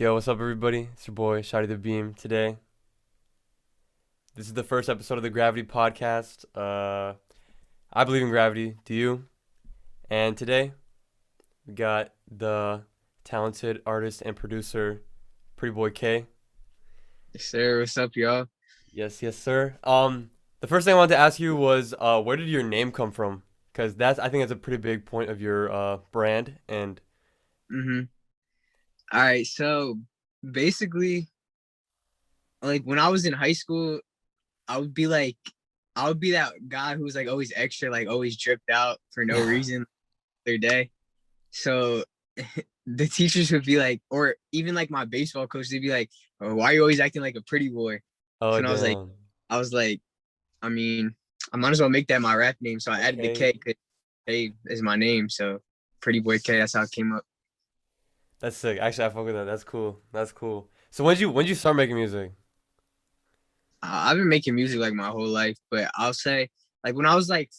Yo, what's up, everybody? It's your boy, ShottyTheBeam. Today, this is the first episode of the Gravity Podcast. I believe in gravity. Do you? And today, we got the talented artist and producer, PrettyBoyK. Yes, sir. What's up, y'all? Yes, yes, sir. The first thing I wanted to ask you was, where did your name come from? Because I think that's a pretty big point of your brand. And Mm-hmm. All right. So basically, like when I was in high school, I would be like, I would be that guy who was like always extra, like always dripped out for no reason their day. So the teachers would be like, or even like my baseball coach, they'd be like, oh, why are you always acting like a pretty boy? oh So damn, I was like, I mean, I might as well make that my rap name. So I added the okay, K because K is my name. So Pretty Boy K, that's how it came up. that's sick. Actually, I fuck with that. That's cool. That's cool. So when did you start making music? I've been making music like my whole life, but I'll say like when I was like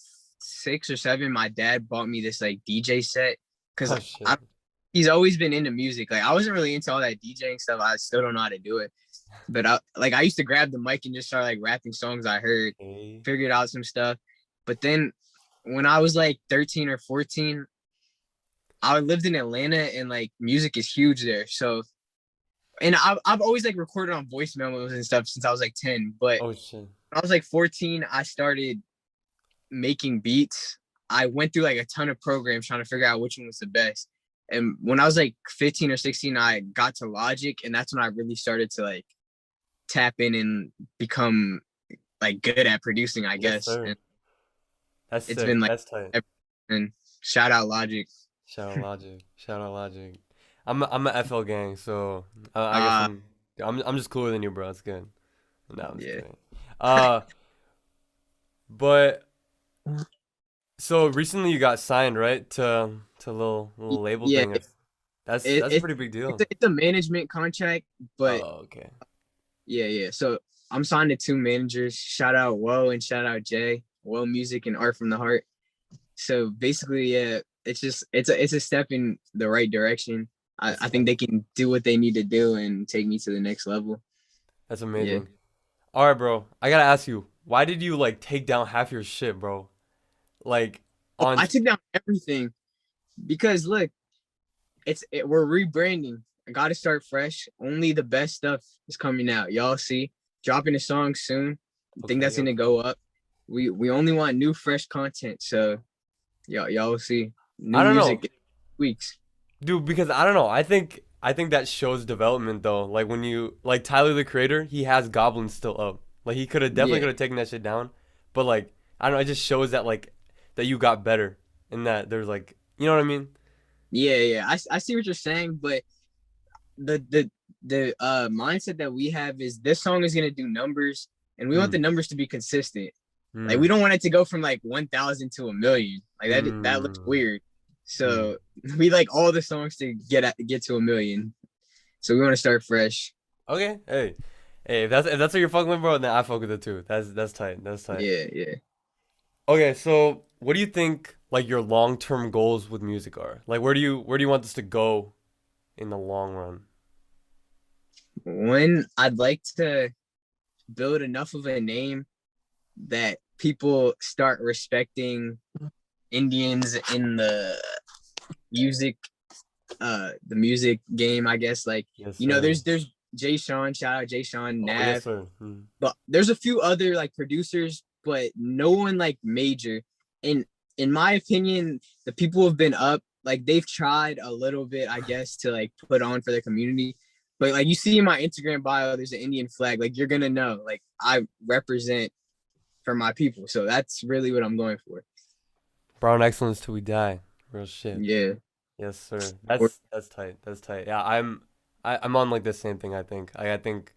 6 or 7, my dad bought me this like DJ set because Oh shit. he's always been into music. Like I wasn't really into all that DJing stuff. I still don't know how to do it, but I used to grab the mic and just start like rapping songs I heard, Okay. figured out some stuff. But then when I was like 13 or 14, I lived in Atlanta and like music is huge there. So and I've always like recorded on voice memos and stuff since I was like 10, but Oh shit. when I was like 14, I started making beats. I went through like a ton of programs trying to figure out which one was the best. And when I was like 15 or 16, I got to Logic, and that's when I really started to like tap in and become like good at producing, I Yes, guess. sir. And That's it's been sick. like, That's tight. and shout out Logic. Shout out Logic. Shout out Logic. I'm a FL gang, so I guess Uh, I'm just cooler than you, bro. It's good. No, I'm just yeah. kidding. Uh, but so recently you got signed, right? To a little label Yeah, thing. That's it, that's a it, pretty big it's deal. it's a management contract, but Oh, okay. yeah. So I'm signed to two managers. Shout out Woe and shout out Jay. Woe Music and Art from the Heart. So basically, yeah, it's just it's a step in the right direction. That's I think tight. they can do what they need to do and take me to the next level. That's Yeah. amazing. All right, bro. I gotta ask you, why did you like take down half your shit, bro? Like Oh, on. I took down everything because look, we're rebranding. I got to start fresh. Only the best stuff is coming out. Y'all see, dropping a song soon. I think Okay, that's gonna okay. go up. We only want new, fresh content. So y'all will see new I don't know. music in weeks. Dude, because I don't know. I think that shows development though. Like when you like Tyler the Creator, he has goblins still up. Like he could have definitely Yeah, could have taken that shit down. But like I don't know, it just shows that like that you got better and that there's like you know what I mean? yeah. I see what you're saying, but the mindset that we have is this song is gonna do numbers, and we want Mm. the numbers to be consistent. Like we Mm. don't want it to go from like 1,000 to a million. Like that looks Mm. weird. Mm. So we like all the songs to get to a million. So we want to start fresh. Okay. Hey. Hey, if that's what you're fucking with, bro, then I fuck with it too. That's tight. That's tight. Yeah. Okay, so what do you think like your long-term goals with music are? Like where do you want this to go in the long run? When I'd like to build enough of a name that people start respecting Indians in the music game, I guess. Like, Yes, you know, sir. there's Jay Sean, shout out Jay Sean, Oh, yes, Nav, sir. Mm. but there's a few other like producers, but no one like major. And in my opinion, the people who have been up, like they've tried a little bit, I guess, to like put on for their community. But like you see in my Instagram bio, there's an Indian flag. Like you're gonna know, like I represent for my people. So that's really what I'm going for. Brown excellence till we die. Real shit. Yeah. Yes, sir. Or, That's tight. That's tight. Yeah, I'm on like the same thing, I think. I think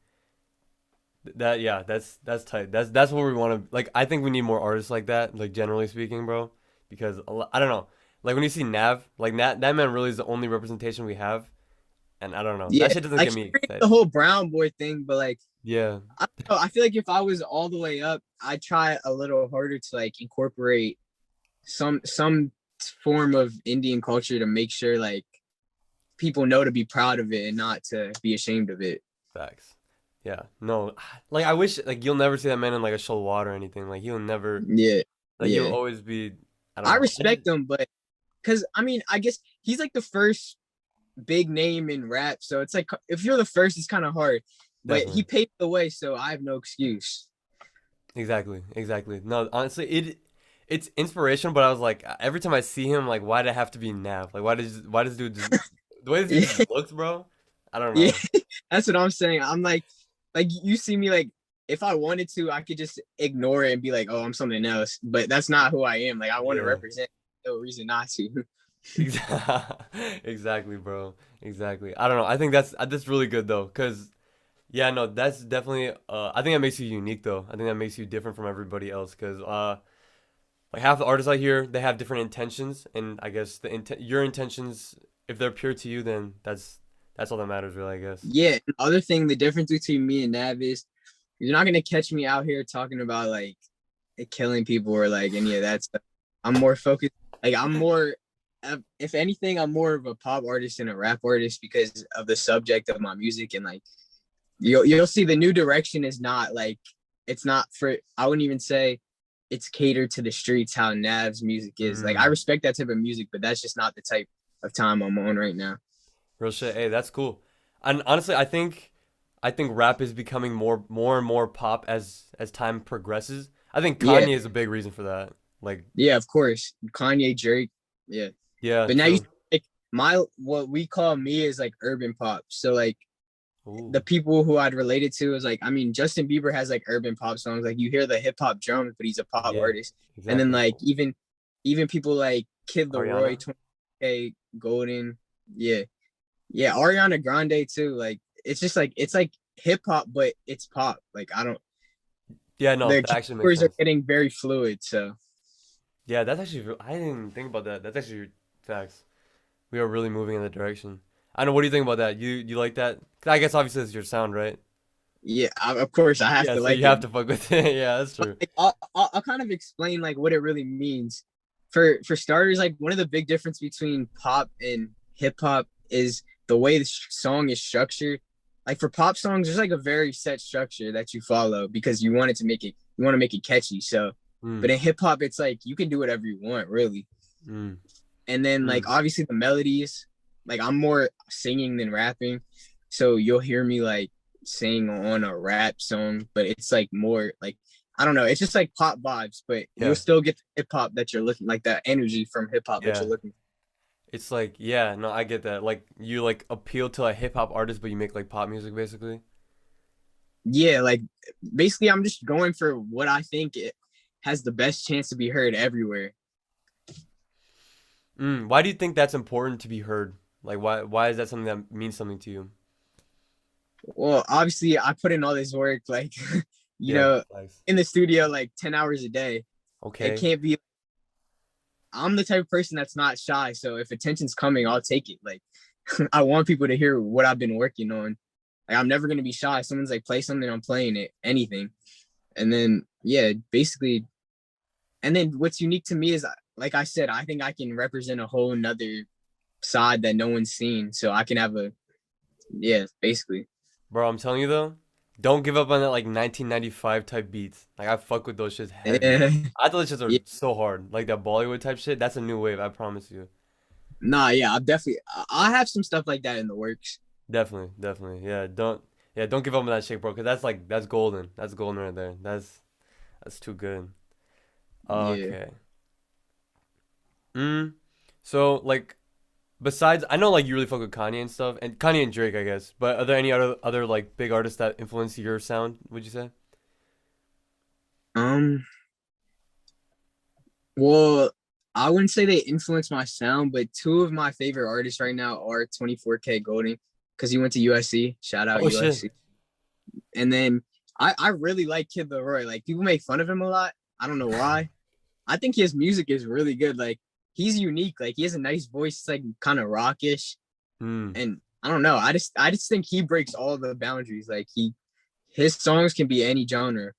that yeah, that's tight. That's what we want to like I think we need more artists like that, like generally speaking, bro, because I don't know. Like when you see Nav, like that man really is the only representation we have, and I don't know. That yeah, shit doesn't like get me the excited. whole brown boy thing, but like Yeah. I don't know, I feel like if I was all the way up, I'd try a little harder to like incorporate some form of Indian culture to make sure like people know to be proud of it and not to be ashamed of it. Facts. Yeah. No, like I wish like you'll never see that man in like a show water or anything. Like he'll never Yeah, like he'll yeah. always be I don't I know. I just respect him, but because I mean, I guess he's like the first big name in rap, so it's like if you're the first, it's kind of hard. But he definitely. paved the way, so I have no excuse. Exactly. Exactly. No, honestly, it's inspirational, but I was like every time I see him like why did it have to be Nav? Like why does dude just the way this dude Yeah, just looks, bro? I don't yeah. know. That's what I'm saying. I'm like you see me like if I wanted to, I could just ignore it and be like, oh, I'm something else. But that's not who I am. Like I want to Yeah. represent. No reason not to. Exactly, bro. Exactly. I don't know. I think that's really good though, cause yeah, no, that's definitely. I think that makes you unique though. I think that makes you different from everybody else, cause like half the artists I hear, they have different intentions, and I guess your intentions, if they're pure to you, then that's all that matters, really. I guess. Yeah. Other thing, the difference between me and Nav is you're not gonna catch me out here talking about like killing people or like any of that stuff. I'm more focused. Like I'm more, if anything, I'm more of a pop artist and a rap artist because of the subject of my music. And like you'll see the new direction is not like it's not for. I wouldn't even say it's catered to the streets how Nav's music is. Like I Mm, respect that type of music, but that's just not the type of time I'm on right now. real shit. Hey, that's cool. And honestly, I think rap is becoming more and more pop as time progresses. I think Yeah, Kanye is a big reason for that. Like, yeah, of course, Kanye, Drake, yeah. yeah, But now you true. like my what we call me is like urban pop. So like the Ooh, people who I'd related to is like I mean Justin Bieber has like urban pop songs. Like you hear the hip hop drums, but he's a pop yeah, artist. And then exactly. like even people like Kid Leroy, Ariana. 20K, Golden, yeah, yeah, Ariana Grande too. Like it's like hip hop, but it's pop. Like I don't. Yeah, no, The that actually makes categories are sense. getting very fluid. So Yeah, that's actually I didn't think about that. That's actually facts. We are really moving in that direction. I know. What do you think about that? You like that? 'Cause I guess obviously it's your sound, right? yeah, of course I have Yeah, to so like you it. have to fuck with it. Yeah, that's But true. like, I'll kind of explain like what it really means. For starters, like one of the big difference between pop and hip hop is the way the song is structured. Like for pop songs, there's like a very set structure that you follow because you want it to make it you want to make it catchy. So, but Mm, in hip hop, it's like you can do whatever you want, really. mm, And then like mm. obviously the melodies, like I'm more singing than rapping, so you'll hear me like sing on a rap song, but it's like more like I don't know, it's just like pop vibes, but you'll Yeah, still get the hip hop that you're looking like that energy from hip hop that yeah. you're looking. It's like yeah, no, I get that. Like you like appeal to a hip hop artist, but you make like pop music basically. Yeah, like basically I'm just going for what I think it has the best chance to be heard everywhere. Why do you think that's important to be heard? Like why is that something that means something to you? Well, obviously I put in all this work, like you Yeah, know, nice. in the studio like 10 hours a day. It Okay. can't be I'm the type of person that's not shy. So if attention's coming, I'll take it. Like I want people to hear what I've been working on. Like I'm never gonna be shy. If someone's like play something, I'm playing it, anything. And then yeah, basically. And then what's unique to me is like I said, I think I can represent a whole nother side that no one's seen. So I can have a yeah, basically. Bro, I'm telling you though, don't give up on that like 1995 type beats. Like I fuck with those shits heavy. Yeah, I thought those shits are yeah. so hard. Like that Bollywood type shit, that's a new wave, I promise you. Nah, yeah, I'm definitely I have some stuff like that in the works. Definitely, definitely. Yeah, don't give up on that shit, bro, 'cause that's like that's golden. That's golden right there. That's too good. Yeah. Okay. Mm. So like besides I know like you really fuck with Kanye and stuff and Kanye and Drake, I guess. But are there any other like big artists that influence your sound, would you say? Um Well, I wouldn't say they influence my sound, but two of my favorite artists right now are 24K Golding because he went to USC. Shout out Oh shit. USC. And then I really like Kid Leroy. Like people make fun of him a lot. I don't know why. I think his music is really good. Like he's unique. Like he has a nice voice. It's like kind of rockish. Hmm. And I don't know. I just think he breaks all the boundaries. Like his songs can be any genre.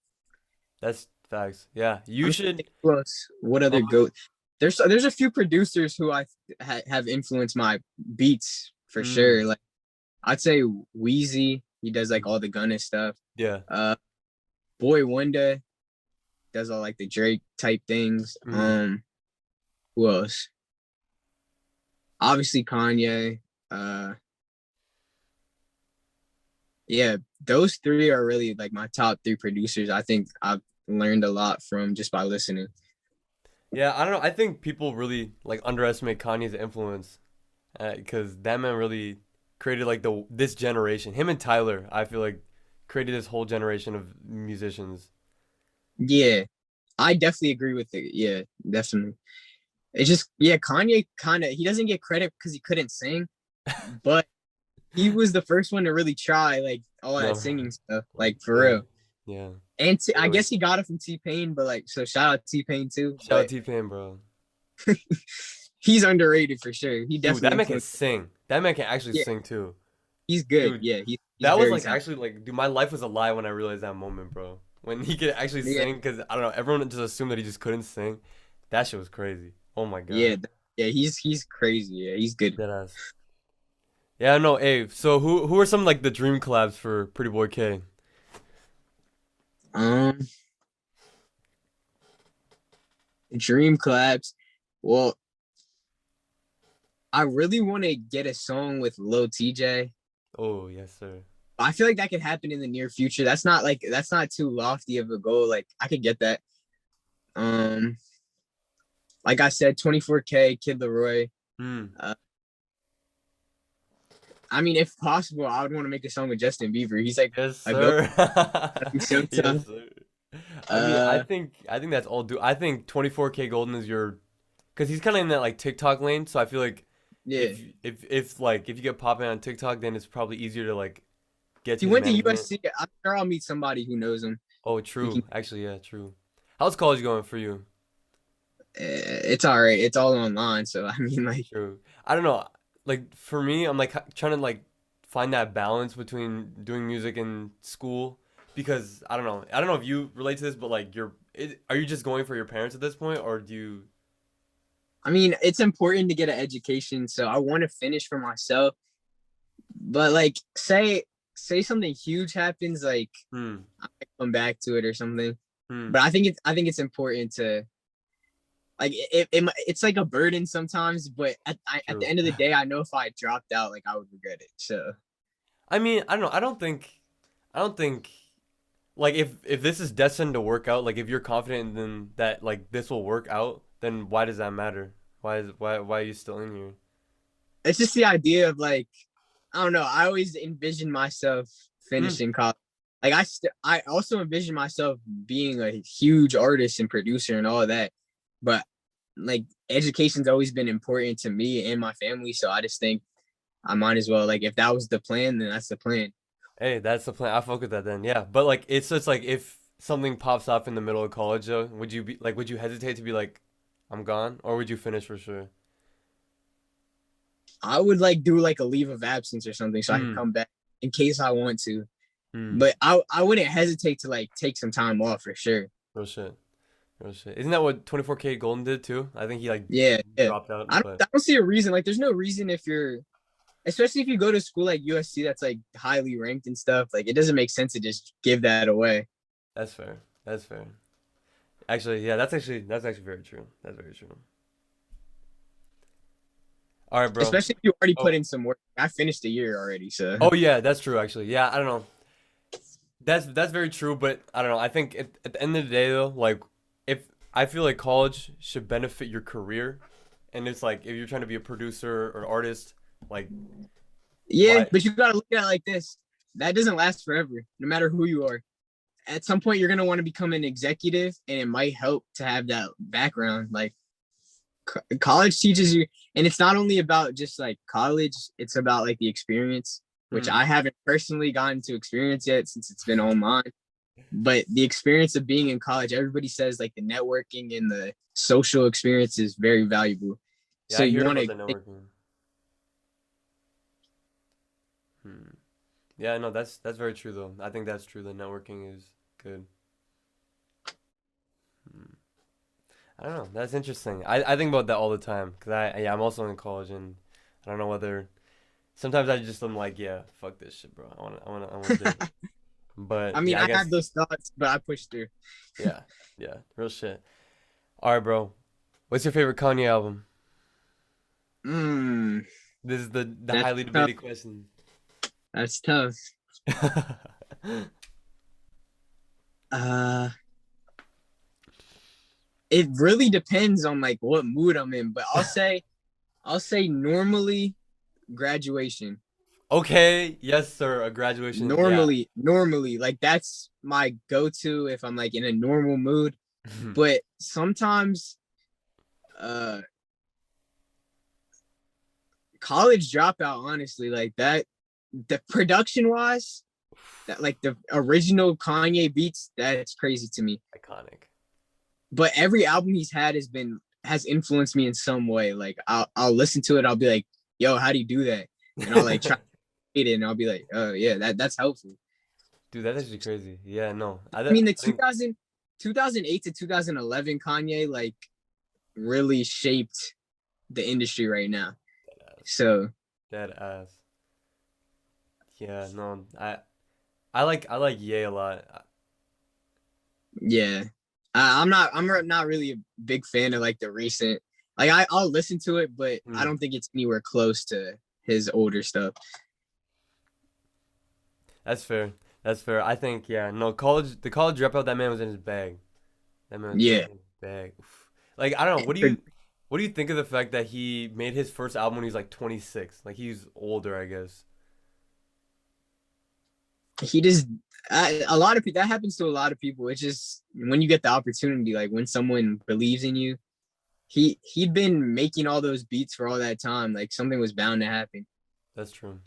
That's facts. Yeah. You I'm trying to should think who else. What uh, other goat? There's a few producers who I have influenced my beats for Mm. sure. Like I'd say Wheezy, he does like all the Gunna stuff. Yeah. Uh, Boy Wonder does all like the Drake type things. Mm. Who else? Obviously Kanye. Uh, yeah, those three are really like my top three producers. I think I've learned a lot from just by listening. Yeah, I don't know. I think people really like underestimate Kanye's influence because that man really created like the this generation. Him and Tyler, I feel like created this whole generation of musicians. Yeah, I definitely agree with it. Yeah, definitely. It's just yeah, Kanye kind of he doesn't get credit because he couldn't sing, but he was the first one to really try like all that No, singing stuff, like for yeah, real. yeah. And I Really. guess he got it from T Pain, but like so shout out T Pain too. Shout out But T-Pain, bro. he's underrated for sure. He Dude, definitely that man can influenced. sing. That man can actually Yeah, sing too. he's good. Dude, Yeah, he's that was very like talented. actually like, dude, my life was a lie when I realized that moment, bro. When he could actually Yeah, sing, because I don't know, everyone just assumed that he just couldn't sing. That shit was crazy. Oh my yeah, god. yeah. He's crazy. Yeah, he's good. Deadass. Yeah, no, hey, so who are some like the dream collabs for Pretty Boy K? Um, Dream collabs. Well, I really want to get a song with Lil TJ. Oh, yes, sir. I feel like that could happen in the near future. That's not too lofty of a goal. Like I could get that. Um, like I said, 24K, Kid Leroy. Hmm. Uh, I mean, if possible, I would want to make a song with Justin Bieber. He's like Yes, a go. sir. That'd be so Yes, tough. sir. I mean, Uh, I think that's all do. I think 24K Golden is your because he's kind of in that like TikTok lane, so I feel like yeah. if like if you get popping on TikTok, then it's probably easier to like get He to his went to management. USC. I'm sure I'll meet somebody who knows him. Oh, We can. true. Actually, yeah, true. How's college going for you? It's all right. It's all online. So I mean, like, True. I don't know. Like for me, I'm like trying to like find that balance between doing music and school because I don't know. I don't know if you relate to this, but like are you just going for your parents at this point or do you I mean, it's important to get an education. So I want to finish for myself. But like, say something huge happens, like hmm I might come back to it or something. hmm But I think it's important to like it's like a burden sometimes. But at the true. end of the day, I know if I dropped out, like I would regret it. So I mean, I don't know. I don't think like if this is destined to work out, like if you're confident then that like this will work out, then why does that matter? Why are you still in here? it's just the idea of like I don't know. I always envision myself Hmm. finishing college. Like I also envision myself being a huge artist and producer and all of that. But like education's always been important to me and my family. So I just think I might as well like if that was the plan, then that's the plan. Hey, that's the plan. I fuck with that then. Yeah, but like it's just like if something pops up in the middle of college though, would you hesitate to be like I'm gone or would you finish for sure? I would like do like a leave of absence or something so I could Hmm. come back in case I want to. Hmm. But I wouldn't hesitate to like take some time off for sure. Real shit. Real shit. Isn't that what 24K Golden did too? I think he like Yeah, yeah. dropped out, but I don't see a reason. Like there's no reason if you're especially if you go to school like USC that's like highly ranked and stuff, like it doesn't make sense to just give that away. that's fair. That's fair. Actually, yeah, that's actually very true. That's very true. All right, bro. Especially if you already Oh, put in some work. I finished the year already, so oh yeah, that's true actually. Yeah, I don't know. That's very true, but I don't know. I think at the end of the day though, like if I feel like college should benefit your career, and it's like if you're trying to be a producer or artist, like yeah, why? but you gotta look at it like this. That doesn't last forever, no matter who you are. At some point you're gonna want to become an executive and it might help to have that background. Like college teaches you, and it's not only about just like college, it's about like the experience, which Hmm. I haven't personally gotten to experience yet since it's been online. But the experience of being in college, everybody says like the networking and the social experience is very valuable. Yeah, So I you hear want about to the networking. Hmm. Yeah, no, that's very true though. I think that's true. The networking is good. Hmm. I don't know. That's interesting. I think about that all the time because yeah, I'm also in college and I don't know whether sometimes I just am like, yeah, fuck this shit, bro. I want to dip. I But mean, yeah, I I guess had those thoughts, but I pushed through. yeah, yeah, real shit. All right, bro. What's your favorite Kanye album? Mm, This is the that's highly tough. debated question. That's tough. Uh, it really depends on like what mood I'm in, but I'll say normally graduation. Okay, yes, sir. A graduation, yeah. Normally, like that's my go-to if I'm like in a normal mood. But sometimes uh college dropout, honestly, like that the production wise, that like the original Kanye beats, that's crazy to me. Iconic. But every album he's had has influenced me in some way. Like I'll listen to it, I'll be like, yo, how do you do that? And I'll like try to it and I'll be like, oh yeah, that's helpful. Dude, that's actually crazy. Yeah, no. I mean the I think 2008 to 2011 Kanye like really shaped the industry right now. dead ass. So Dead ass. Yeah, no. I like Ye a lot. yeah, I'm not really a big fan of like the recent. Like I'll listen to it, but I Hmm, don't think it's anywhere close to his older stuff. that's fair. That's fair. I think yeah, no, the college dropout, that man was in his bag. That man was Yeah, definitely in his bag. Oof. Like I don't know, what do you think of the fact that he made his first album when he was like 26? Like he's older, I guess. he just a lot of people that happens to a lot of people. It's just when you get the opportunity, like when someone believes in you. He'd been making all those beats for all that time. Like something was bound to happen. That's true.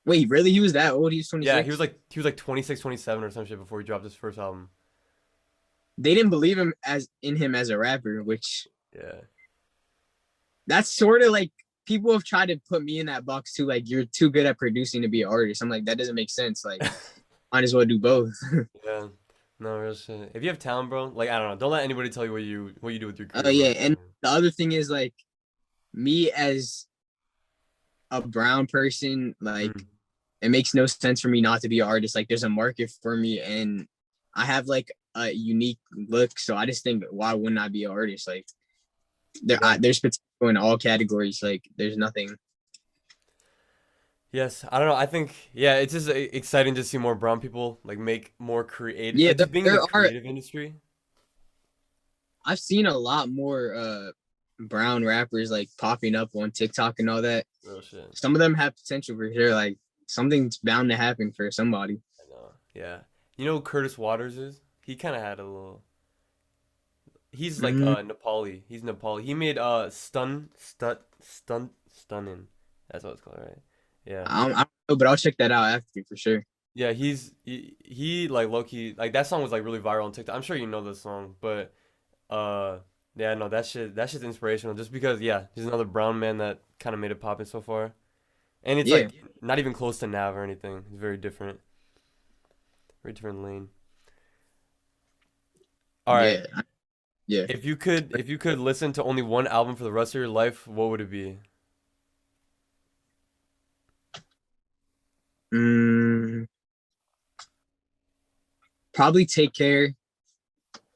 Wait, really? He was that old? He was Yeah, 26? he was like 26, 27 or some shit before he dropped his first album. They didn't believe him as a rapper, which Yeah. that's sort of like people have tried to put me in that box too. Like you're too good at producing to be an artist. I'm like, that doesn't make sense. Like, might as well do both. Yeah. No, real shit. If you have talent, bro, like I don't know, don't let anybody tell you what you do with your Oh career, yeah, bro. and the other thing is like me as a brown person, like Mm, it makes no sense for me not to be an artist. Like there's a market for me, and I have like a unique look. So I just think, why wouldn't I be an artist? Like yeah. there's potential in all categories. Like there's nothing. Yes, I don't know. I think yeah, it's just exciting to see more brown people like make more creative, Yeah, like just being in the there are. creative industry. I've seen a lot more brown rappers like popping up on TikTok and all that. Real shit. Some of them have potential for sure. Like something's bound to happen for somebody. I know. Yeah. You know who Curtis Waters is? He kind of had a little. He's like Mm, Nepali. He's Nepali. He made stunning. That's what it's called, right? Yeah. I don't know, but I'll check that out after for sure. Yeah, he like low key like that song was like really viral on TikTok. I'm sure you know this song, but uh yeah, no, that shit's inspirational just because yeah, he's another brown man that kind of made it poppin' so far. And it's Yeah, like not even close to Nav or anything. It's very different. Very different lane. All right. yeah, yeah. If you could listen to only one album for the rest of your life, what would it be? Mm, probably Take Care,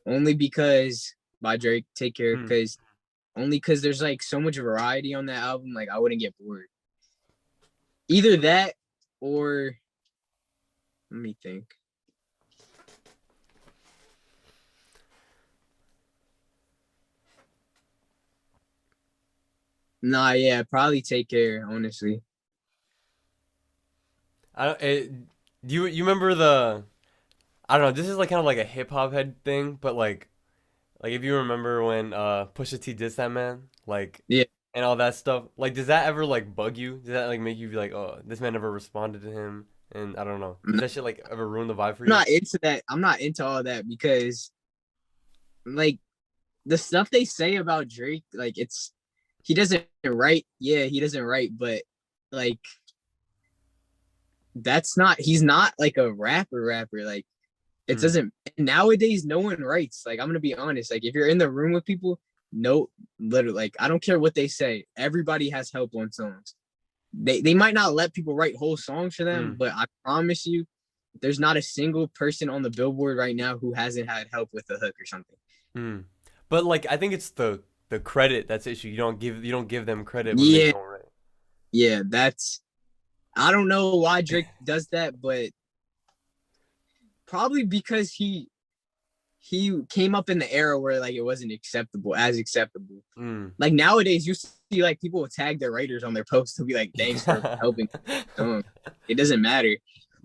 only because by Drake. Take Care, Hmm. because there's like so much variety on that album. Like I wouldn't get bored. Either that or let me think. Nah, yeah, probably Take Care. Honestly, I don't do you remember the I don't know, this is like kind of like a hip hop head thing, but like if you remember when Pusha T dissed that man, like yeah. and all that stuff, like does that ever like bug you? Does that like make you be like, "Oh, this man never responded to him?" And I don't know. Does that shit like ever ruin the vibe for I'm you? not into that. I'm not into all that because like the stuff they say about Drake, like he doesn't write. Yeah, he doesn't write, but like that's not he's not like a rapper. Like it Hmm. doesn't nowadays no one writes. Like I'm gonna be honest. Like if you're in the room with people, no literally like I don't care what they say. Everybody has help on songs. they might not let people write whole songs for them, Mm, but I promise you, there's not a single person on the Billboard right now who hasn't had help with the hook or something. mm. But like I think it's the credit that's the issue. You don't give them credit when they Yeah, don't write. yeah, that's I don't know why Drake does that, but probably because he came up in the era where like it wasn't acceptable. Mm. Like nowadays, you see like people will tag their writers on their posts to be like, "Thanks for helping." It doesn't matter. If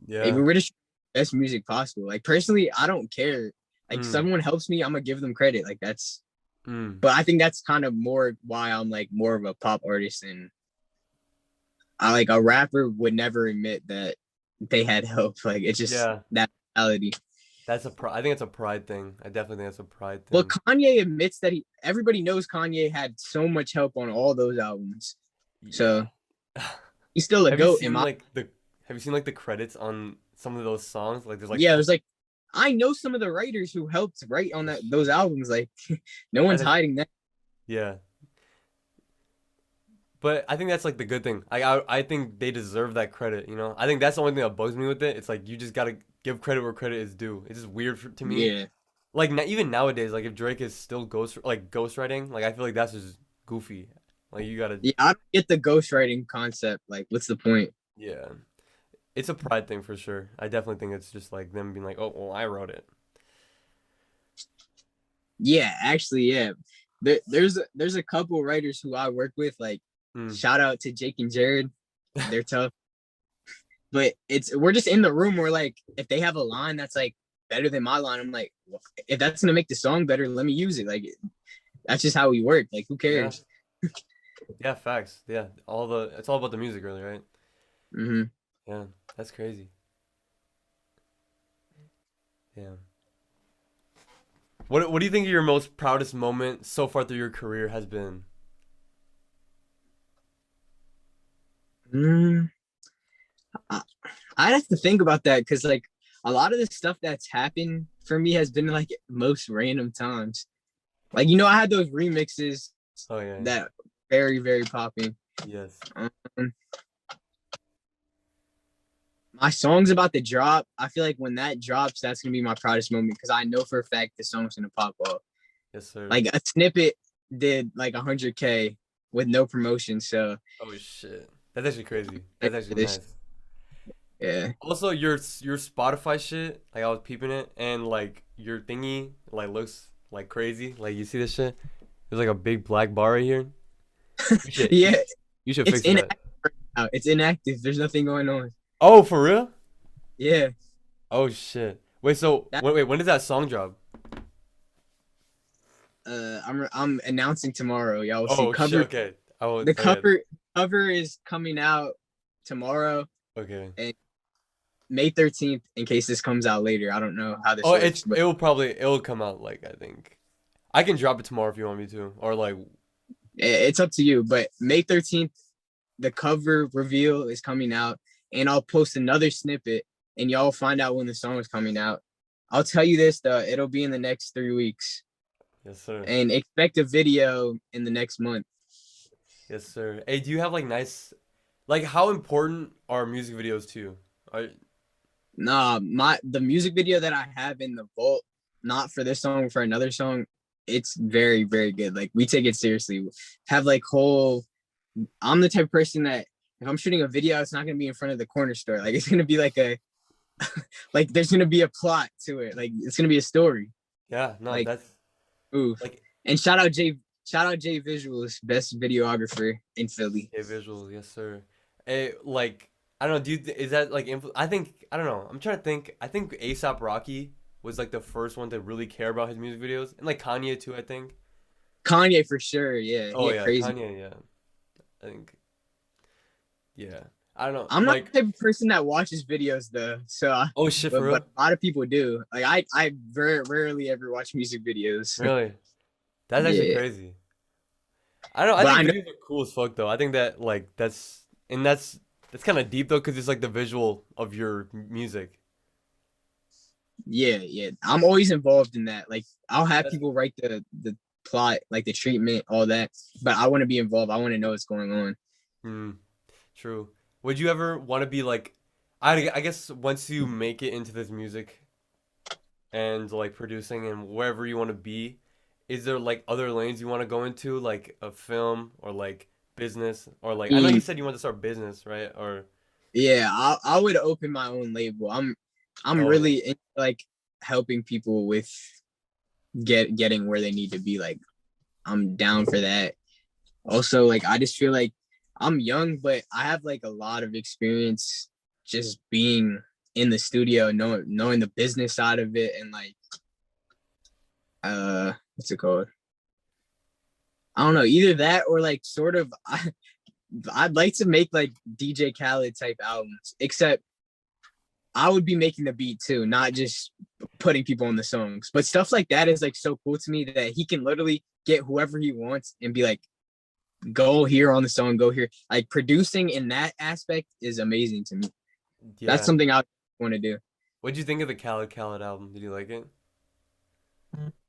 Yeah. we're just best music possible. Like personally, I don't care. Like Mm, someone helps me, I'm gonna give them credit. Like that's. mm. But I think that's kind of more why I'm like more of a pop artist, and I like a rapper would never admit that they had help. Like it's just Yeah. that reality. I think it's a pride thing. I definitely think it's a pride Well, thing. Kanye admits that everybody knows Kanye had so much help on all those albums. Yeah. So he's still a Have you goat in seen my like the have you seen like the credits on some of those songs? Like there's like yeah, it was like I know some of the writers who helped write on those albums. Like no one's that's hiding that. yeah. But I think that's like the good thing. I think they deserve that credit, you know? I think that's the only thing that bugs me with it. It's like you just gotta give credit where credit is due. It's just weird to me. Yeah. Like even nowadays, like if Drake is still ghostwriting, like I feel like that's just goofy. Like you gotta Yeah, I don't get the ghostwriting concept. Like, what's the point? yeah. It's a pride thing for sure. I definitely think it's just like them being like, oh well, I wrote it. Yeah, actually, yeah. There's a couple writers who I work with. Like, Mm. shout out to Jake and Jared. They're tough, but we're just in the room where like if they have a line that's like better than my line, I'm like, well, if that's gonna make the song better, let me use it. Like, that's just how we work. Like, who Yeah. cares? Yeah, facts. Yeah. It's all about the music really, right? Hmm. Yeah. That's crazy. Yeah. What do you think your most proudest moment so far through your career has been? Mm, I, I'd have to think about that because like a lot of the stuff that's happened for me has been like most random times. Like I had those remixes Oh yeah. that very very popping. Yes. Um, my song's about to drop. I feel like when that drops, that's gonna be my proudest moment because I know for a fact the song's gonna pop off. Yes, sir. Like a snippet did like 100K with no promotion. So Oh shit. That's actually crazy. like, That's actually this, nice. yeah, Also, your Spotify shit, like I was peeping it, and like your thingy, like looks like crazy. Like you see this shit? There's like a big black bar right here. You should yeah, you should it's fix that. inactive right now. It's inactive. There's nothing going on. Oh, for real? Yeah, Oh shit. Wait, so that wait, when does that song drop? I'm announcing tomorrow. Y'all will see Oh shit. cover. Okay. I will. The Oh yeah. cover is coming out tomorrow Okay. and May 13th. In case this comes out later, I don't know how this Oh, works, but it'll come out like I think. I can drop it tomorrow if you want me to, or like it's up to you. But May 13th, the cover reveal is coming out, and I'll post another snippet, and y'all find out when the song is coming out. I'll tell you this though, it'll be in the next 3 weeks, yes sir, and expect a video in the next month. yes sir. Hey, do you have like nice, like how important are music videos to you? Are Nah, the music video that I have in the vault, not for this song, for another song, it's very, very good. Like we take it seriously. Have like whole I'm the type of person that if I'm shooting a video, it's not gonna be in front of the corner store. Like it's gonna be like like there's gonna be a plot to it. Like it's gonna be a story. yeah, no, Like that's oof. like And shout out Jay Visuals, best videographer in Philly. a visuals, yes sir. Hey, like I don't know, is that like I think I don't know. I'm trying to think. I think ASAP Rocky was like the first one to really care about his music videos, and like Kanye too. I think. Kanye for sure, yeah. He Oh had yeah, crazy. Kanye, yeah. I think yeah. I don't know. I'm not Like the type of person that watches videos though. So oh shit for but real? a lot of people do. Like I very rarely ever watch music videos. Really? That's actually Yeah. crazy. I don't know. I But I think know videos are cool as fuck though. I think that like that's kind of deep though because it's like the visual of your music. yeah, yeah. I'm always involved in that. Like I'll have That's people write the plot, like the treatment, all that. But I want to be involved. I want to know what's going on. hmm. True. Would you ever want to be like, I guess once you make it into this music and like producing and wherever you want to be, is there like other lanes you want to go into, like a film or like business or like I know you Mm, said you want to start business, right? Or yeah, I would open my own label. I'm oh, really into, like helping people with getting where they need to be. Like I'm down for that. Also, like I just feel like I'm young, but I have like a lot of experience just being in the studio, knowing the business side of it, and like what's it called? I don't know, either that or like sort of I'd like to make like DJ Khaled type albums, except I would be making the beat too, not just putting people on the songs. But stuff like that is like so cool to me that he can literally get whoever he wants and be like, go here on the song, go here. Like producing in that aspect is amazing to me. That's yeah. something I want to do. What'd you think of the Khaled album? Did you like it?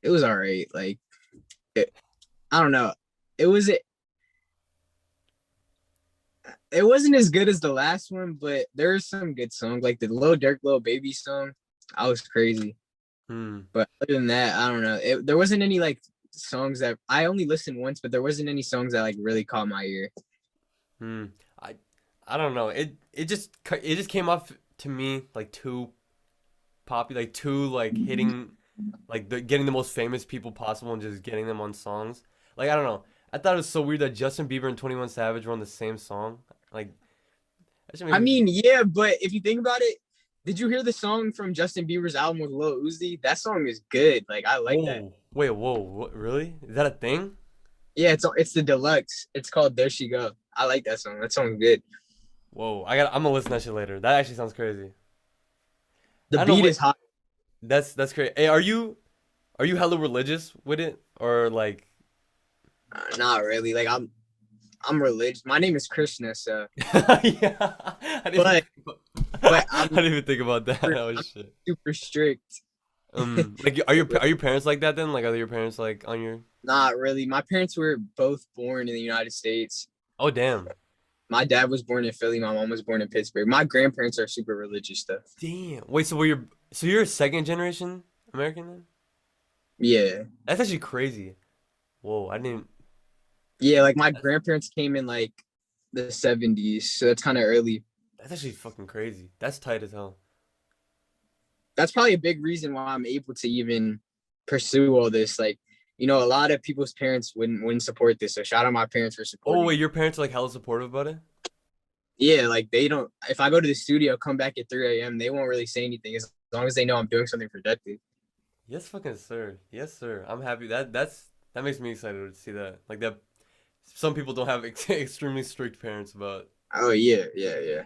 It was all right. Like I don't know. It was it wasn't as good as the last one, but there's some good songs. Like the Lil Durk, Lil Baby song. I was crazy. Hmm. But other than that, I don't know. There wasn't any like songs that I only listened once, but there wasn't any songs that like really caught my ear. Hmm. I I don't know. It just came off to me like too poppy, like too like hitting like getting the most famous people possible and just getting them on songs. Like I don't know. I thought it was so weird that Justin Bieber and 21 Savage were on the same song. Like that should make I me. mean, yeah, but if you think about it, did you hear the song from Justin Bieber's album with Lil Uzi? That song is good. Like I like that. Whoa. Wait. Whoa. What? Really? Is that a thing? Yeah, it's the deluxe. It's called There She Go. I like that song. That song's good. Whoa. I'm gonna listen to that shit later. That actually sounds crazy. The I don't know. beat Wait. is hot. That's crazy. Hey, are you hella religious with it or like? Not really. Like I'm religious. My name is Krishna, so Yeah. I didn't even but think about, but I didn't even think about that. Oh I'm shit. super strict. Like are your parents like that then? Like are your parents like on your? Not really. My parents were both born in the United States. Oh damn. My dad was born in Philly. My mom was born in Pittsburgh. My grandparents are super religious stuff. Damn. Wait, so you're a second generation American then? Yeah. That's actually crazy. Whoa, I didn't. Yeah, like my grandparents came in like the 70s, so that's kind of early. That's actually fucking crazy. That's tight as hell. That's probably a big reason why I'm able to even pursue all this. Like, a lot of people's parents wouldn't support this. So shout out my parents for Oh supporting wait, it. your parents are like hella supportive about it? Yeah, like they don't. If I go to the studio, come back at 3 a.m., they won't really say anything as long as they know I'm doing something productive. Yes, fucking sir. Yes, sir. I'm happy. That makes me excited to see that. Like that. Some people don't have extremely strict parents about. Oh yeah, yeah, yeah.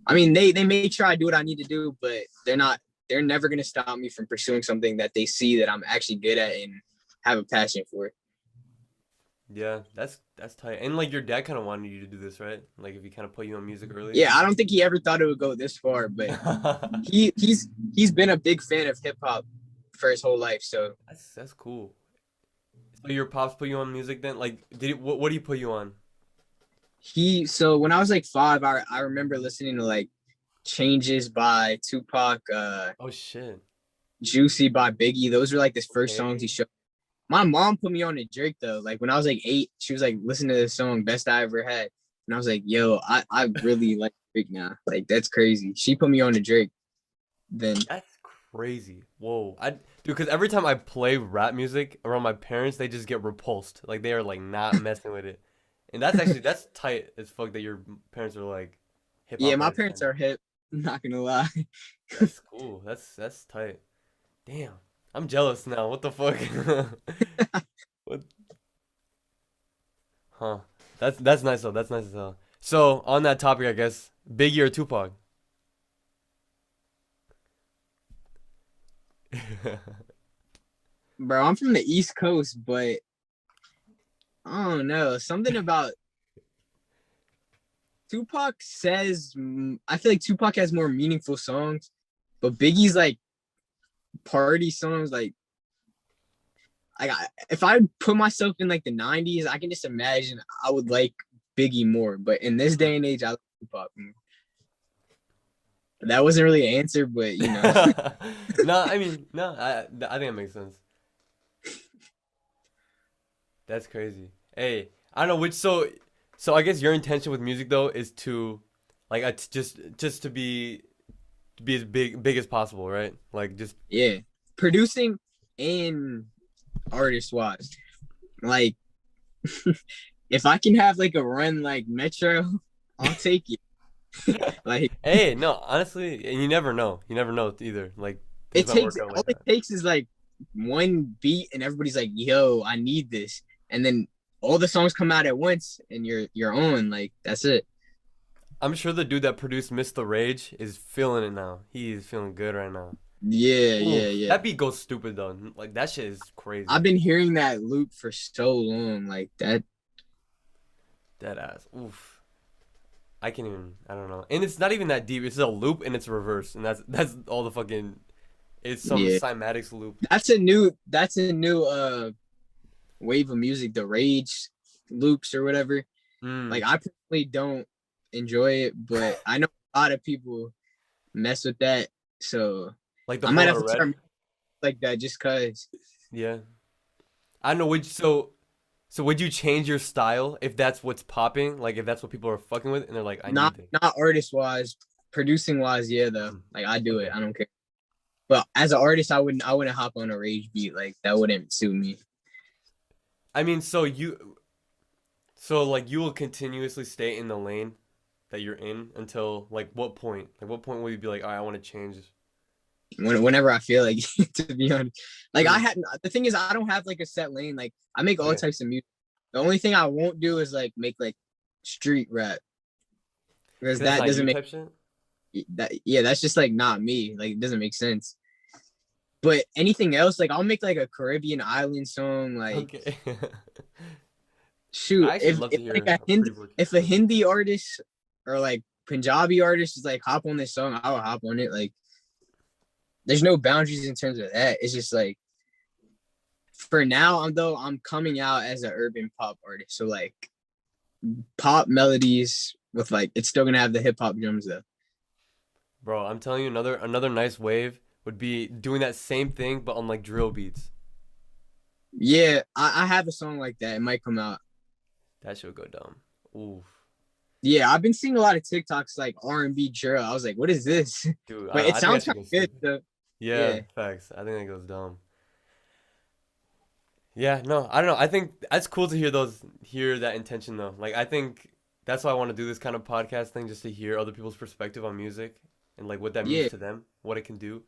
I mean, they make sure I do what I need to do, but they're not. They're never gonna stop me from pursuing something that they see that I'm actually good at and have a passion for. Yeah, that's tight. And like your dad kind of wanted you to do this, right? Like if he kind of put you on music early. Yeah, I don't think he ever thought it would go this far, but he's been a big fan of hip hop for his whole life. So That's cool. So your pops put you on music then? Like, what do you put you on? so when I was like 5, I remember listening to like Changes by Tupac, Oh shit. Juicy by Biggie. Those were like the first songs he Okay. showed. My mom put me on to Drake though. Like when I was like 8, she was like, listen to this song, Best I Ever Had. And I was like, yo, I really like Drake now. Like that's crazy. She put me on to Drake. Then That's crazy. Whoa. Dude, because every time I play rap music around my parents, they just get repulsed. Like they are like not messing with it. And that's tight as fuck that your parents are like hip yeah, hop my heads parents then. are hip. I'm not gonna lie. That's cool. That's tight. Damn. I'm jealous now. What the fuck? What? Huh. That's nice though. That's nice as hell. So on that topic, I guess Biggie or Tupac. Bro, I'm from the East Coast, but I don't know. Something about Tupac says I feel like Tupac has more meaningful songs, but Biggie's like party songs if I put myself in like the 90s, I can just imagine I would like Biggie more. But in this day and age, I like Tupac more. That wasn't really an answer, but you know. No, I mean, no, I think it makes sense. That's crazy. Hey, I don't know which so I guess your intention with music though is to like it's just to be as big as possible, right? Like just Yeah, producing and artist wise, like if I can have like a run like Metro, I'll take it. Like hey, no, honestly, and you never know. You never know either. Like things it might takes work out all like it that. takes is like one beat and everybody's like, "Yo, I need this," and then all the songs come out at once and you're on. Like that's it. I'm sure the dude that produced Mr. Rage is feeling it now. He is feeling good right now. Yeah, yeah, Oof, yeah. that beat goes stupid though. Like that shit is I've crazy. been hearing that loop for so long. Like that. Dead ass. Oof. I can't even. I don't know. And it's not even that deep. It's a loop and it's reverse, and that's all the fucking. It's some Yeah, cymatics loop. that's a new wave of music, the rage loops or whatever. Like Mm. I personally don't enjoy it, but I know a lot of people mess with that. So Like the I might flow have to to start red. like that just cause. Yeah. I don't know. Would so would you change your style if that's what's popping? Like if that's what people are fucking with, and they're like, I Not need it. not artist wise, producing wise, yeah though. Mm. Like I do it. Okay. I don't care. But as an artist, I wouldn't hop on a rage beat. Like that wouldn't suit me. I mean, so like you will continuously stay in the lane that you're in until like what point? Like what point will you be like, all right, I want to change this? Whenever I feel like to be honest. Like I Mm. had the thing is I don't have like a set lane. Like I make all Okay. types of music. The only thing I won't do is like make like street rap because 'Cause that's that not doesn't you make type shit. that yeah, that's just like not me. Like it doesn't make sense. But anything else, like I'll make like a Caribbean island song. Like Okay. shoot, I actually love if to like hear a a Hindi pretty boy. if a Hindi artist or like Punjabi artist is like hop on this song, I'll hop on it. Like there's no boundaries in terms of that. It's just like for now, I'm coming out as an urban pop artist. So like pop melodies with like it's still gonna have the hip hop drums though. Bro, I'm telling you, another nice wave would be doing that same thing but on like drill beats. Yeah, I have a song like that. It might come out. That should go dumb. Oof. Yeah, I've been seeing a lot of TikToks like R&B drill. I was like, what is this? Dude, I But don't know. it I think that sounds should kind go of good. stupid. So Yeah, yeah, facts. I think that goes dumb. Yeah, no, I don't know. I think that's cool to hear that intention though. Like I think that's why I want to do this kind of podcast thing, just to hear other people's perspective on music and like what that means yeah, to them, what it can do.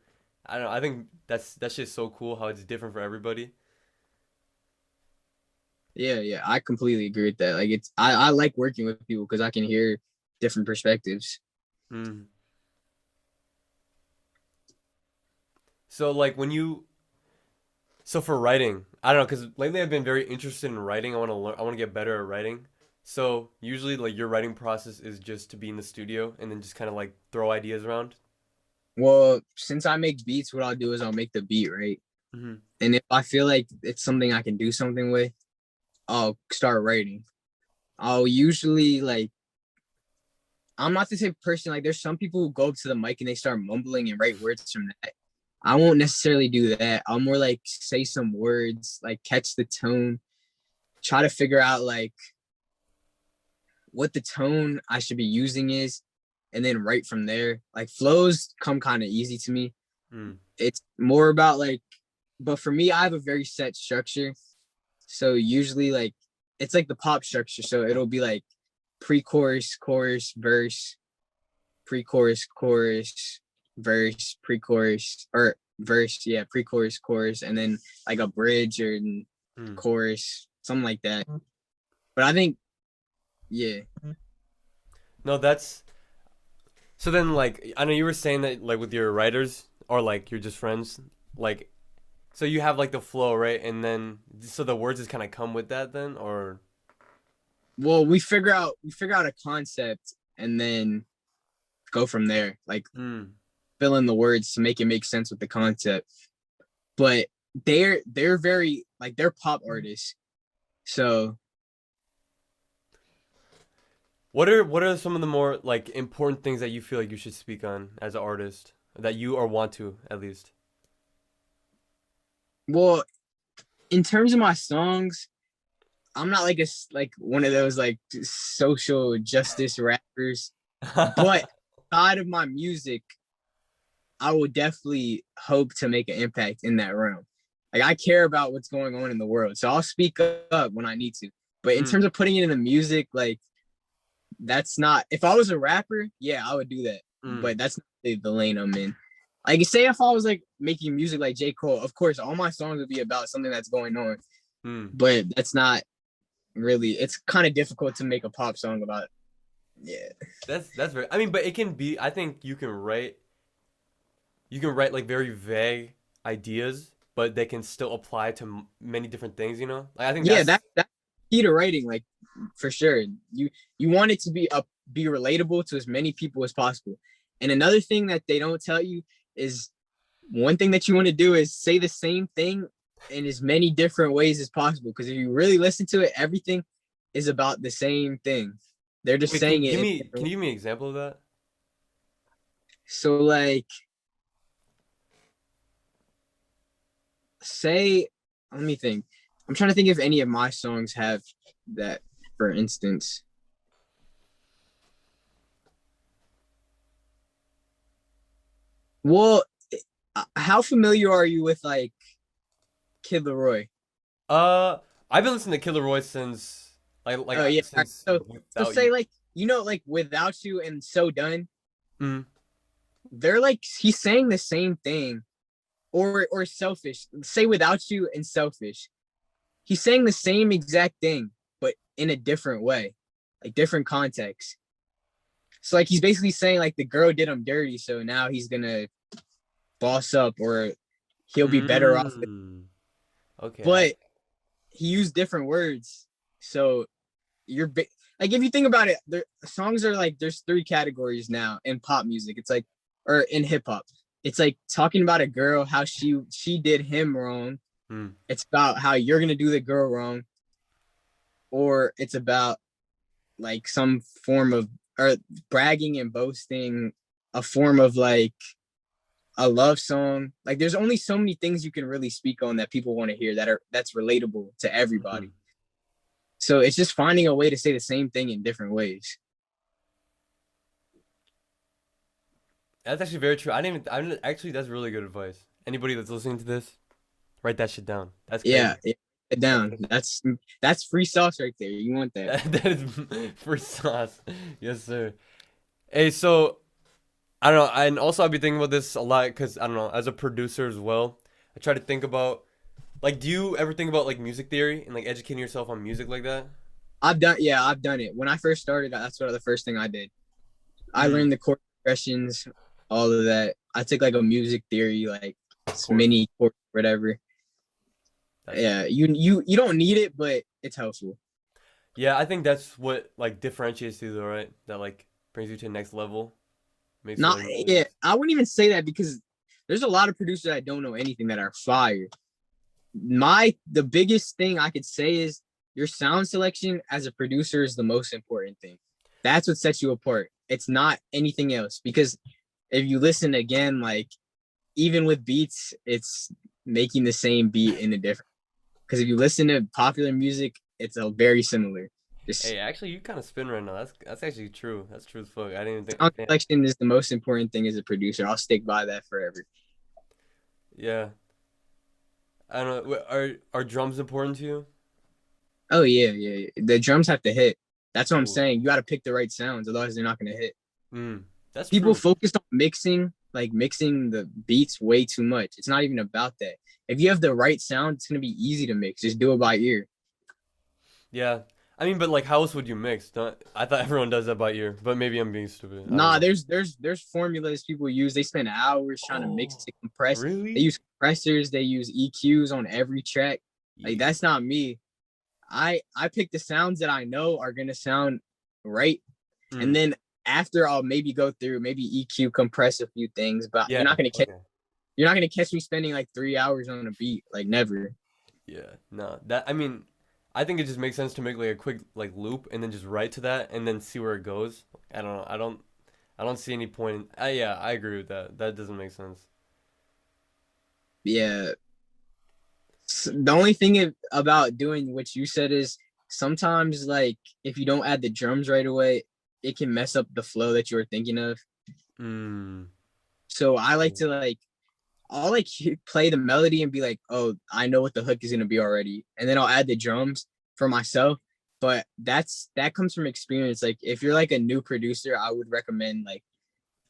I don't know. I think that's just so cool how it's different for everybody. yeah. I completely agree with that. Like I like working with people because I can hear different perspectives. Mm. So like so for writing, I don't know, because lately I've been very interested in writing. I want to learn. I want to get better at writing. So usually, like your writing process is just to be in the studio and then just kind of like throw ideas around. Well, since I make beats, what I'll do is I'll make the beat, right? Hmm. And if I feel like it's something I can do something with, I'll start writing. I'll usually like I'm not the type of person like there's some people who go up to the mic and they start mumbling and write words from that. I won't necessarily do that. I'll more like say some words, like catch the tone, try to figure out like what the tone I should be using is, and then write from there. Like flows come kind of easy to me. Mm. It's more about like, but for me, I have a very set structure. So usually like it's like the pop structure. So it'll be like pre-chorus, chorus, verse, pre-chorus, chorus, verse, pre-chorus, or verse, yeah, pre-chorus, chorus, and then like a bridge or Mm. chorus, something like that. But I think, yeah, No, that's so. Then, like, I know you were saying that, like, with your writers or like you're just friends, like, so you have like the flow, right? And then so the words just kind of come with that, then, or well, we figure out a concept and then go from there. Like mm. fill in the words to make it make sense with the concept. But they're very like they're pop artists. So What are some of the more like important things that you feel like you should speak on as an artist that you or want to at least? Well, in terms of my songs, I'm not like like one of those like social justice rappers, but side of my music, I will definitely hope to make an impact in that realm. Like I care about what's going on in the world, so I'll speak up when I need to. But in Mm, terms of putting it in the music, like that's not. If I was a rapper, yeah, I would do that. mm, But that's not the lane I'm in. Like say if I was like making music like J. Cole, of course all my songs would be about something that's going on. mm. But that's not really. It's kind of difficult to make a pop song about. Yeah. That's very. I mean, but it can be. I think you can write. You can write like very vague ideas, but they can still apply to many different things. You know, like I think Yeah, that's. that's key to writing, like for sure. You want it to be relatable to as many people as possible. And another thing that they don't tell you is one thing that you want to do is say the same thing in as many different ways as possible. Because if you really listen to it, everything is about the same thing. They're just Wait, can you saying it give in me can different. you give me an example of that? So like say, let me think. I'm trying to think if any of my songs have that, for instance. Well, how familiar are you with like Kid Leroy? Uh, I've been listening to Killer Roy since Oh yeah. All right. since So Without You. say like like Without You and So Done, Mm, they're like he's saying the same thing. Or Selfish. Say Without You and Selfish. He's saying the same exact thing, but in a different way, like different context. So like he's basically saying like the girl did him dirty, so now he's gonna boss up or he'll be better off. mm. Okay. But he used different words, so you're like if you think about it, the songs are like there's three categories now in pop music. It's like or in hip hop. It's like talking about a girl how she did him wrong. Mm, It's about how you're gonna do the girl wrong, or it's about like some form of or bragging and boasting, a form of like a love song. Like there's only so many things you can really speak on that people want to hear that's relatable to mm. everybody. So it's just finding a way to say the same thing in different ways. That's actually very true. I didn't actually. That's really good advice. Anybody that's listening to this, write that shit down. That's Yeah, crazy. yeah, That's down. crazy. That's free sauce right there. You want that? That is for sauce. Yes, sir. Hey, so I don't know, and also I've been thinking about this a lot because I don't know, as a producer as well, I try to think about like, do you ever think about like music theory and like educating yourself on music like that? I've done it. When I first started, that's what the first thing I did. I Mm, learned the chord progressions, all of that. I took like a music theory, like of course. mini course, whatever. That's Yeah, you don't need it, but it's helpful. yeah. I think that's what like differentiates you, though, right? That like brings you to the next level, makes you Not like yeah, really. I wouldn't even say that because there's a lot of producers that don't know anything that are fire. The biggest thing I could say is your sound selection as a producer is the most important thing. That's what sets you apart. It's not anything else because if you listen again, like even with beats, it's making the same beat in a different. Because if you listen to popular music, it's a very similar. Just Hey, actually, you kind of spin right now. That's actually true. That's true as fuck. I didn't even think. sound Damn. selection is the most important thing as a producer. I'll stick by that forever. Yeah. I don't know. Are drums important to you? Oh yeah. The drums have to hit. That's what I'm Ooh. saying. You got to pick the right sounds, otherwise they're not gonna hit. Mm, that's People true. focus on mixing, like mixing the beats way too much. It's not even about that. If you have the right sound, it's gonna be easy to mix. Just do it by ear. Yeah. I mean, but like, how else would you mix? Don't, I thought everyone does that by ear, but maybe I'm being stupid. I don't Nah, know. there's formulas people use. They spend hours trying to mix Oh, it, compress. They really? use compressors. They use EQs on every track. Like Yeah. that's not me. I pick the sounds that I know are gonna sound right, and Mm. then after I'll maybe go through maybe EQ compress a few things, but Yeah. Okay. you're not gonna catch me spending like 3 hours on a beat, like never. Yeah. No. That I mean, I think it just makes sense to make like a quick like loop and then just write to that and then see where it goes. I don't know. I don't see any point. Yeah, I agree with that. That doesn't make sense. Yeah. The only thing about doing what you said is sometimes like if you don't add the drums right away, it can mess up the flow that you were thinking of. Mm. So I like to like I'll like play the melody and be like, oh, I know what the hook is gonna be already, and then I'll add the drums for myself. But that comes from experience. Like if you're like a new producer, I would recommend like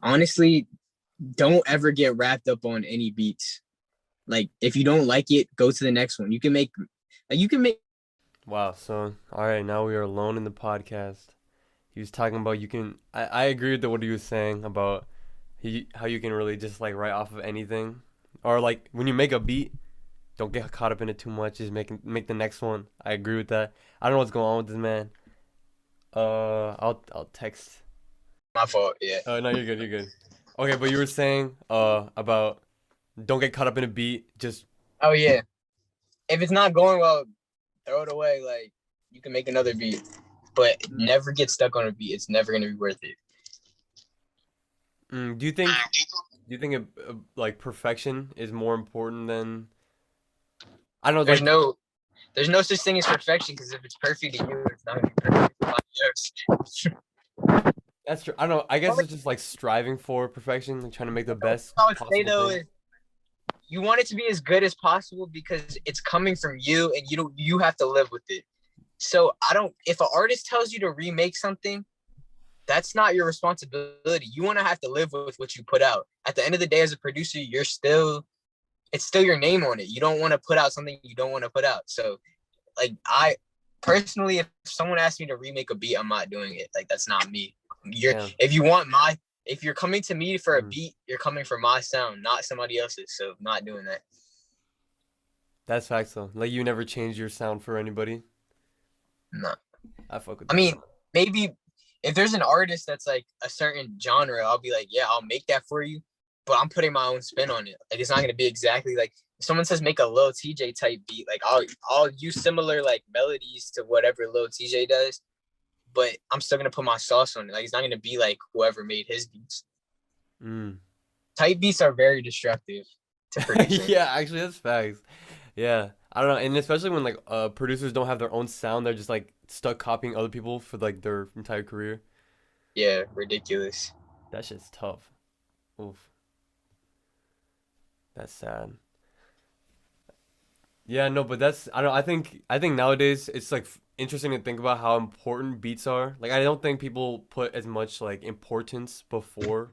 honestly, don't ever get wrapped up on any beats. Like if you don't like it, go to the next one. You can make Wow. So all right, now we are alone in the podcast. He was talking about you can. I agree with what he was saying about how you can really just like write off of anything, or like when you make a beat, don't get caught up in it too much. Just make the next one. I agree with that. I don't know what's going on with this man. I'll text. my fault. Yeah. Oh no, you're good. You're good. Okay, but you were saying about don't get caught up in a beat. Just Oh yeah. If it's not going well, throw it away. Like you can make another beat, but never get stuck on a beat. It's never gonna be worth it. do you think like perfection is more important than I don't know There's like no there's no such thing as perfection because if it's perfect to you, it's not gonna be perfect for somebody else. that's true. I don't know. I guess it's just like striving for perfection and trying to make the best I would say possible though thing. is you want it to be as good as possible because it's coming from you and you have to live with it. So I don't if an artist tells you to remake something, that's not your responsibility. You want to have to live with what you put out. At the end of the day, as a producer, it's still your name on it. You don't want to put out something you don't want to put out. So like I personally, if someone asks me to remake a beat, I'm not doing it. Like that's not me. Damn. If you're coming to me for a Mm. beat, you're coming for my sound, not somebody else's. So I'm not doing that. That's facts though. Like you never change your sound for anybody. No. I fuck with I that. mean, maybe if there's an artist that's like a certain genre, I'll be like, yeah, I'll make that for you, but I'm putting my own spin on it. Like it's not gonna be exactly like if someone says make a Lil TJ type beat, like I'll use similar like melodies to whatever Lil TJ does, but I'm still gonna put my sauce on it. Like it's not gonna be like whoever made his beats. Mm. Type beats are very destructive to producing. Yeah, actually, that's facts. Yeah, I don't know, and especially when like producers don't have their own sound, they're just like stuck copying other people for like their entire career. Yeah, ridiculous. That shit's tough. Oof, that's sad. Yeah, no, but that's I don't. I think nowadays it's like interesting to think about how important beats are. Like I don't think people put as much like importance before.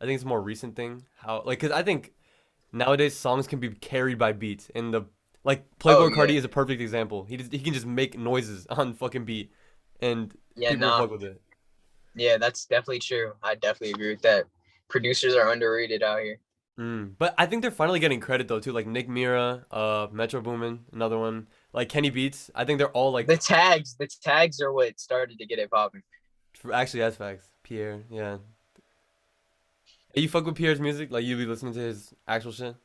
I think it's a more recent thing. How like because I think nowadays songs can be carried by beats, and the like Oh Playboy yeah, Cardi is a perfect example. He can just make noises on fucking beat, and yeah, people will nah, fuck with it. yeah, that's definitely true. I definitely agree with that. Producers are underrated out here. But I think they're finally getting credit though too. Like Nick Mira, Metro Boomin, another one. Like Kenny Beats. I think they're all like The tags are what started to get it popping. actually that's facts. Pierre, yeah. Hey, you fuck with Pierre's music? Like you be listening to his actual shit?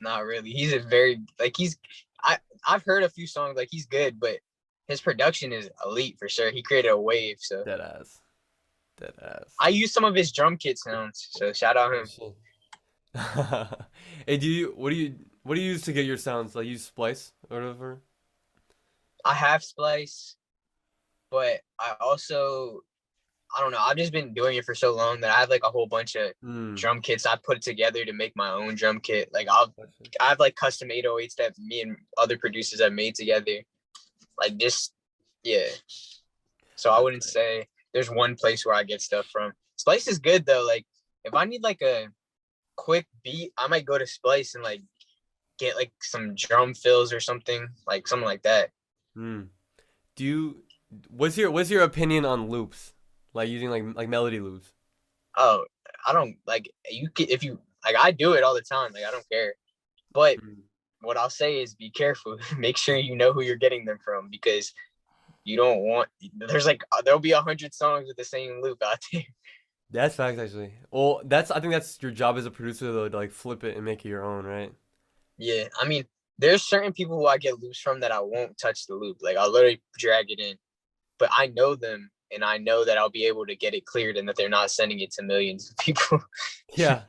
Not really. He's a very like I I've heard a few songs like he's good, but his production is elite for sure. He created a wave, so Dead ass. Dead ass. I use some of his drum kit sounds. So shout out Oh him. shit. Hey, what do you use to get your sounds? Like use Splice or whatever? I have Splice, but I don't know. I've just been doing it for so long that I have like a whole bunch of Hmm. drum kits I put together to make my own drum kit. I have like custom 808s that me and other producers have made together. Like just yeah. So I That's wouldn't right. say there's one place where I get stuff from. Splice is good though. Like if I need like a quick beat, I might go to Splice and like get like some drum fills or something like that. Hmm. Do you what's your opinion on loops? Like using like melody loops? Oh, I don't like if you like I do it all the time. Like I don't care. But Hmm. what I'll say is be careful. Make sure you know who you're getting them from because you don't want there'll be 100 songs with the same loop out there. That's facts actually. Well, that's I think that's your job as a producer though to like flip it and make it your own, right? Yeah, I mean there's certain people who I get loops from that I won't touch the loop. Like I'll literally drag it in, but I know them and I know that I'll be able to get it cleared and that they're not sending it to millions of people. Yeah,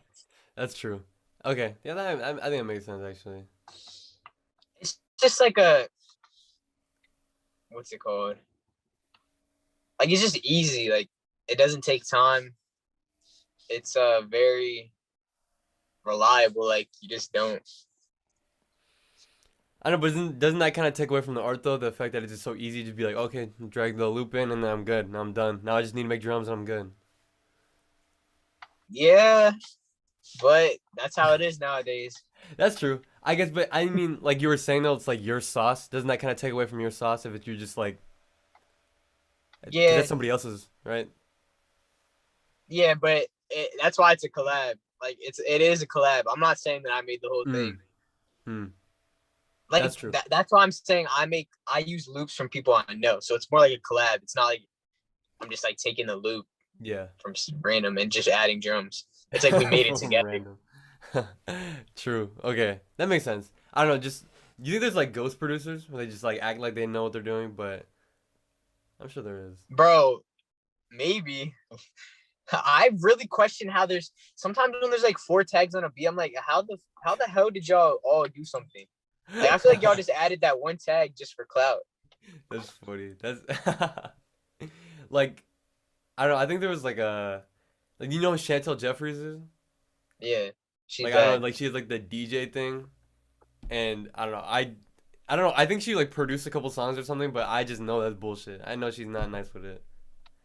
that's true. Okay, yeah, I think it makes sense actually. It's just like a what's it called? Like it's just easy. Like it doesn't take time. It's very reliable. Like you just don't. I know, but doesn't that kind of take away from the art though? The fact that it's just so easy to be like, okay, drag the loop in and then I'm good. Now I'm done. Now I just need to make drums and I'm good. Yeah, but that's how it is nowadays. That's true. I guess, but I mean, like you were saying though, it's like your sauce. Doesn't that kind of take away from your sauce if it's you're just like, because Yeah, that's somebody else's, right? yeah, but that's why it's a collab. Like it is a collab. I'm not saying that I made the whole thing. Mm, hmm. Like That's true. that's why I'm saying I use loops from people I know. So it's more like a collab. It's not like I'm just like taking the loop Yeah. from random and just adding drums. It's like we made it From together. random. True. Okay, that makes sense. I don't know. Just you think there's like ghost producers where they just like act like they know what they're doing, but I'm sure there is. Bro, maybe. I really question how there's sometimes when there's like 4 tags on a beat, I'm like, how the hell did y'all all do something? Like I feel like y'all just added that one tag just for clout. That's funny. That's like I don't know. I think there was like a like you know who Chantel Jeffries is? Yeah, she's Like I don't bad. know, like she has like the DJ thing, and I don't know. I don't know. I think she like produced a couple songs or something, but I just know that's bullshit. I know she's not nice with it.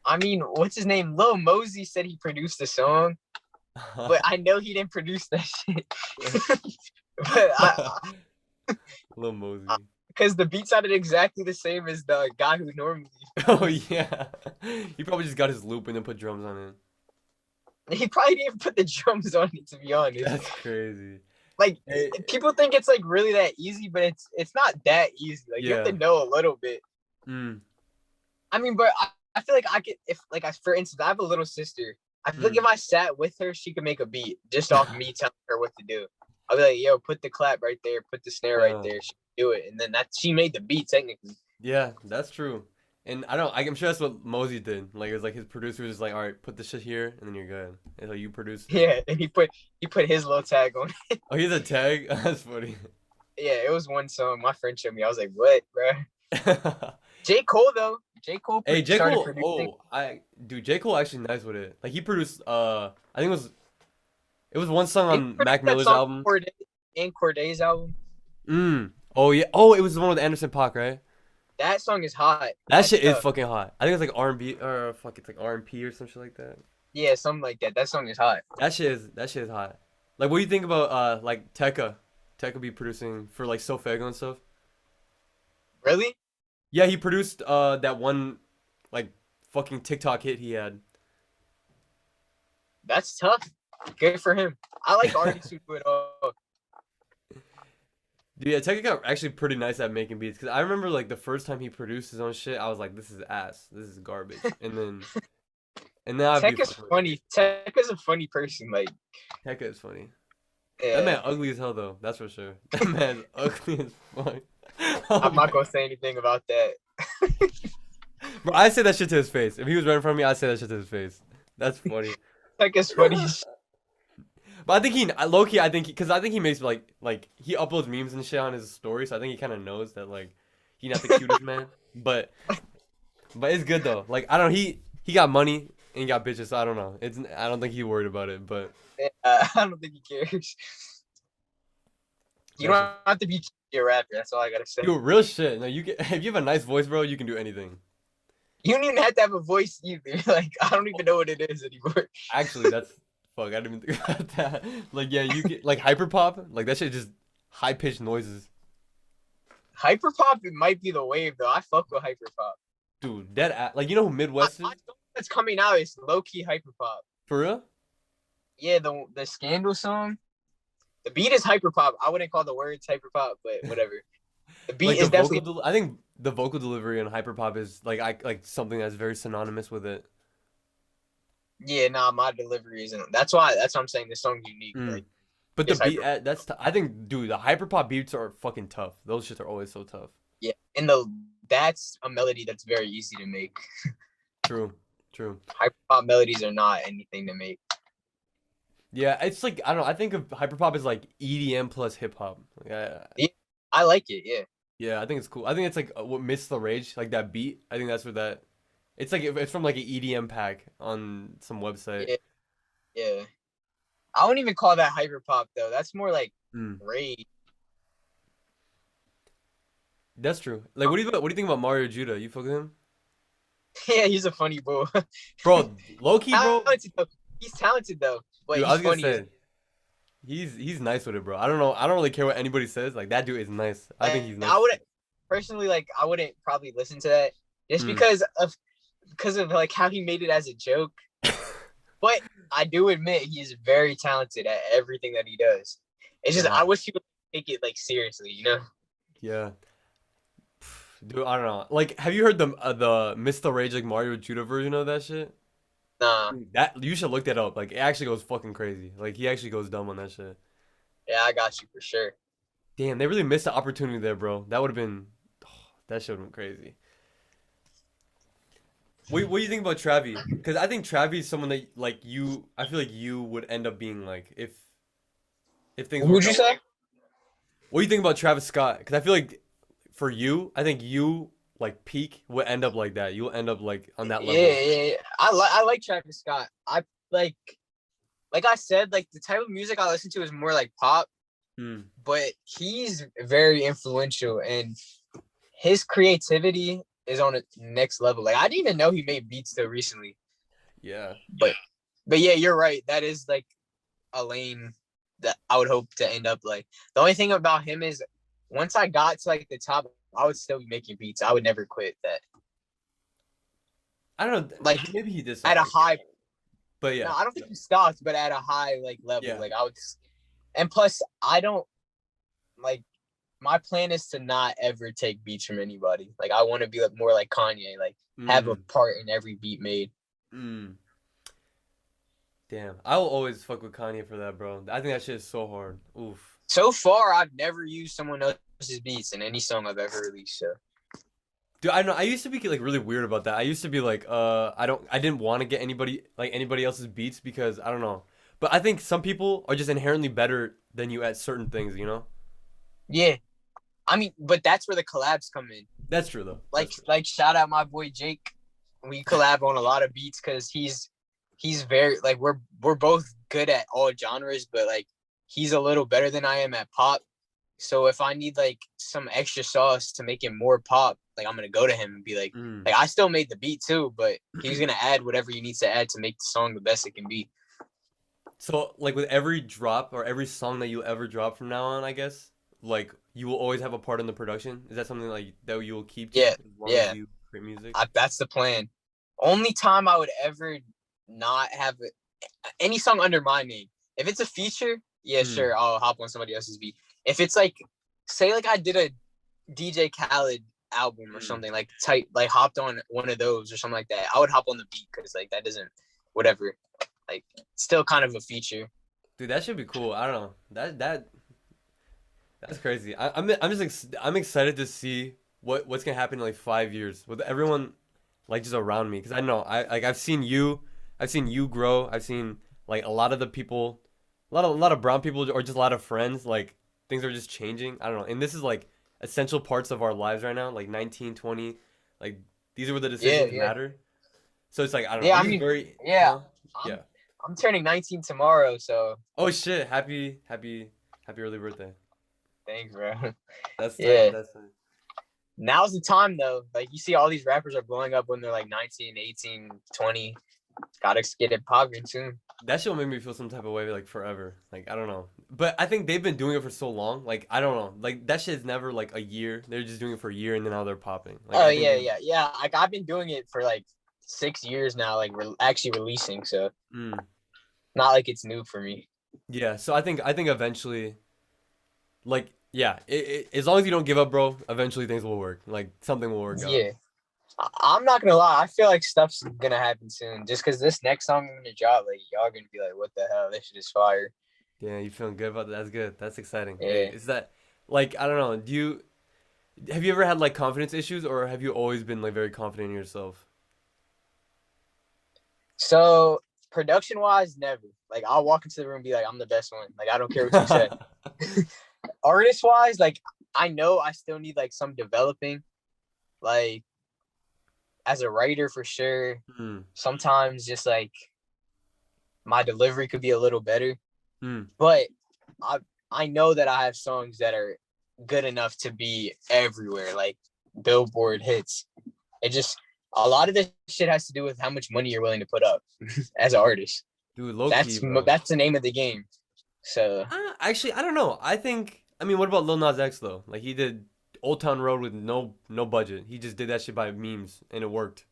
I mean, what's his name? Lil Mosey said he produced the song, but I know he didn't produce that shit. but Lil Mosey. because the beat sounded exactly the same as the guy who normally Oh yeah, he probably just got his loop and then put drums on it. he probably didn't even put the drums on it to be honest. That's crazy. Like Hey, people think it's like really that easy, but it's not that easy. Like you have to yeah. know a little bit. Mm, I mean, but I feel like I could if like I for instance I have a little sister. I feel like mm. if I sat with her, she could make a beat just off me telling her what to do. I'll be like, yo, put the clap right there, put the snare right Uh, there. She do it, and then that she made the beat technically. yeah, that's true. And I don't. I'm sure that's what Mosey did. Like it was like his producer was just like, all right, put this shit here, and then you're good. And so you produced it. Yeah, and he put his little tag on. Oh, he's a tag. That's funny. Yeah, it was one song. My friend showed me. I was like, what, bro? J. Cole though. J. Cole Hey, J started Cole. producing. Oh, dude, J Cole actually nice with it. Like he produced. I think it was one song He on produced Mac that Miller's song album. and Corday's album. Mm. Oh yeah. Oh, it was the one with Anderson .Paak, right? That song is hot. That That's shit is tough. fucking hot. I think it's like R&B or fuck, it's like R&P or some shit like that. Yeah, something like that. That song is hot. That shit is hot. Like, what do you think about like Tekka? Tekka be producing for like Sofego and stuff. Really? Yeah, he produced that one like fucking TikTok hit he had. That's tough. Good for him. I like artists who do it all. Dude, yeah, Tekka got actually pretty nice at making beats because I remember like the first time he produced his own shit, I was like, this is ass, this is garbage, and now I'd be Tech is fucking with it. funny. Tech is a funny person. Like, Tekka is funny. That yeah, man ugly as hell though, that's for sure. That man's ugly as fuck. Oh I'm not my gonna say anything about that. bro, I say that shit to his face. If he was right in front of me, I'd say that shit to his face. That's funny. Tech is funny. But I think low key, I think because I think he makes like he uploads memes and shit on his story, so I think he kind of knows that like he not the cutest man. But it's good though. Like I don't know, he got money and he got bitches, so I don't know. I don't think he worried about it, but I don't think he cares. You that's just don't have to be a rapper. That's all I gotta say. yo real shit. No, you get if you have a nice voice, bro, you can do anything. You don't even have to have a voice either. Like, I don't even know what it is anymore. Actually, that's fuck. I didn't even think about that. Like yeah, you get like hyperpop, like that shit just high pitched noises. Hyperpop, it might be the wave though. I fuck with hyperpop. Dude, like you know who Midwest is? My song that's coming out is low key hyperpop. For real? Yeah, the Scandal song. The beat is hyperpop. I wouldn't call the words hyperpop, but whatever. The beat Like the is vocal, definitely. I think the vocal delivery in hyperpop is like something that's very synonymous with it. Yeah, nah, my delivery isn't. That's why I'm saying this song's unique. Mm. Like, But the It's beat, hyper. I think, dude, the hyperpop beats are fucking tough. Those shits are always so tough. Yeah, and the that's a melody that's very easy to make. True, true. Hyperpop melodies are not anything to make. Yeah, it's like I don't know. I think of hyperpop as like EDM plus hip hop. Yeah, Yeah, I like it. Yeah, yeah, I think it's cool. I think it's like what Miss the Rage, like that beat. I think that's what that. It's like it's from like an EDM pack on some website. yeah, yeah. I wouldn't even call that hyperpop though. That's more like Mm, rage. that's true. Like, what do you think about Mario Judah? You fuck with him, Yeah, he's a funny boy. bro? Low key, bro. Talented though. He's talented though, but Dude, I he's was gonna funny as. say he's nice with it, bro. I don't know. I don't really care what anybody says. Like that dude is nice. I think he's I nice. wouldn't personally like. I wouldn't probably listen to that just Mm. because of like how he made it as a joke. But I do admit he is very talented at everything that he does. It's just Yeah, I wish he would take it like seriously, you know? yeah. Dude, I don't know. Like, have you heard the Mr. Rage like Mario Judah version of that shit? Nah, Dude, that you should look that up. Like, it actually goes fucking crazy. Like, he actually goes dumb on that shit. yeah, I got you for sure. Damn, they really missed the opportunity there, bro. That would have been, that shit would have been crazy. What do you think about Travi? Because I think Travi is someone that like you. I feel like you would end up being like if things Who'd work you out. say? What do you think about Travis Scott? Because I feel like for you, I think you like peak would end up like that. You'll end up like on that Yeah, level. yeah, yeah. I like Travis Scott. I like like I said, like the type of music I listen to is more like pop, Hmm. but he's very influential and his creativity is on a next level. Like I didn't even know he made beats till recently. Yeah. But but yeah, you're right. That is like a lane that I would hope to end up like. The only thing about him is once I got to like the top, I would still be making beats. I would never quit that. I don't know. Like Maybe he did at stop, a high, but no, yeah, I don't think he stopped, but at a high like level. yeah. Like I would, and plus I don't like my plan is to not ever take beats from anybody. Like I want to be like more like Kanye, like have a Mm, part in every beat made. mm. Damn, I will always fuck with Kanye for that, bro. I think that shit is so hard. Oof. So far, I've never used someone else's beats in any song I've ever released. So Dude, I know. I used to be like really weird about that. I used to be like, I didn't want to get anybody else's beats because I don't know. But I think some people are just inherently better than you at certain things, you know? yeah, I mean, but that's where the collabs come in. That's true though. Like That's true. like shout out my boy Jake. We collab on a lot of beats because he's very like we're both good at all genres, but like he's a little better than I am at pop. So if I need like some extra sauce to make it more pop, like I'm gonna go to him and be Mm. like I still made the beat too, but he's gonna add whatever you need to add to make the song the best it can be. So like with every drop or every song that you ever drop from now on, I guess, like you will always have a part in the production. Is that something like that you will keep to Yeah, as long as yeah, you create music? that's the plan. Only time I would ever not have any song under my name. If it's a feature, yeah, Mm. sure, I'll hop on somebody else's beat. If it's like, say, like I did a DJ Khaled album or Mm. something, like type, like hopped on one of those or something like that, I would hop on the beat because like that doesn't, whatever, like still kind of a feature. Dude, that should be cool. I don't know. That's crazy. I'm excited to see what's gonna happen in like 5 years with everyone like just around me because I know I've seen you grow. I've seen like a lot of the people, a lot of brown people or just a lot of friends. Like things are just changing. I don't know, and this is like essential parts of our lives right now. Like 19, 20, like these are where the Yeah, decisions yeah, matter. So it's like I don't know. yeah. I'm I just mean, very yeah, huh? I'm Yeah. I'm turning 19 tomorrow, so Oh shit! Happy early birthday. thanks, bro. That's tight. Yeah. That's tight. Now's the time though. Like you see all these rappers are blowing up when they're like 19, 18, 20. Gotta get it popping soon. That shit will make me feel some type of way like forever. Like I don't know, but I think they've been doing it for so long. Like I don't know, like that shit's never like a year. They're just doing it for a year and then now they're popping. Like Oh I think yeah, they. yeah, yeah. Like I've been doing it for like 6 years now, like actually releasing. So Mm, not like it's new for me. yeah. So I think eventually, like yeah, as long as you don't give up, bro. Eventually things will work. Like something will work out. Yeah. I'm not gonna lie, I feel like stuff's gonna happen soon. Just cause this next song I'm gonna drop, like y'all gonna be like, what the hell? This shit is fire. Yeah, you feeling good about that? That's good. That's exciting. Hey, Yeah. is that like I don't know? Have you ever had like confidence issues, or have you always been like very confident in yourself? So production wise, never. Like I'll walk into the room and be like, I'm the best one. Like I don't care what you say. Artist wise, like I know I still need like some developing. Like as a writer for sure. Hmm. Sometimes just like my delivery could be a little better. Hmm. But I I know that I have songs that are good enough to be everywhere, like Billboard hits. It just a lot of this shit has to do with how much money you're willing to put up as an artist. Dude, low key, That's bro. that's the name of the game. So Actually, I don't know. I think. I mean, what about Lil Nas X though? Like he did Old Town Road with no budget. He just did that shit by memes, and it worked.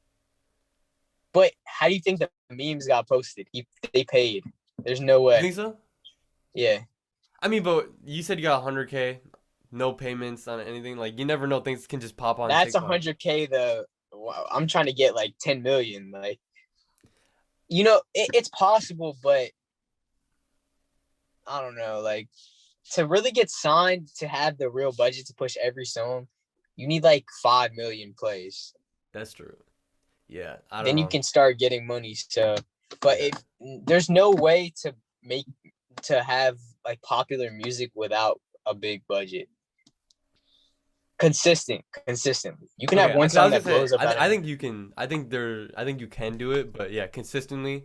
but how do you think the memes got posted? They paid. There's no You way. think so? Yeah. I mean, but you said you got 100K, no payments on anything. Like you never know, things can just pop on That's TikTok. 100K though. Wow, I'm trying to get like 10 million. Like, it's possible, but I don't know. Like, to really get signed to have the real budget to push every song, you need like 5 million plays. That's true. Yeah, I don't Then you know. can start getting money. So, but Yeah. there's no way to make to have like popular music without a big budget. Consistently. You can have Okay, one because I song was that gonna say, blows up out of I nowhere. think you can. I think you can do it, but yeah, consistently.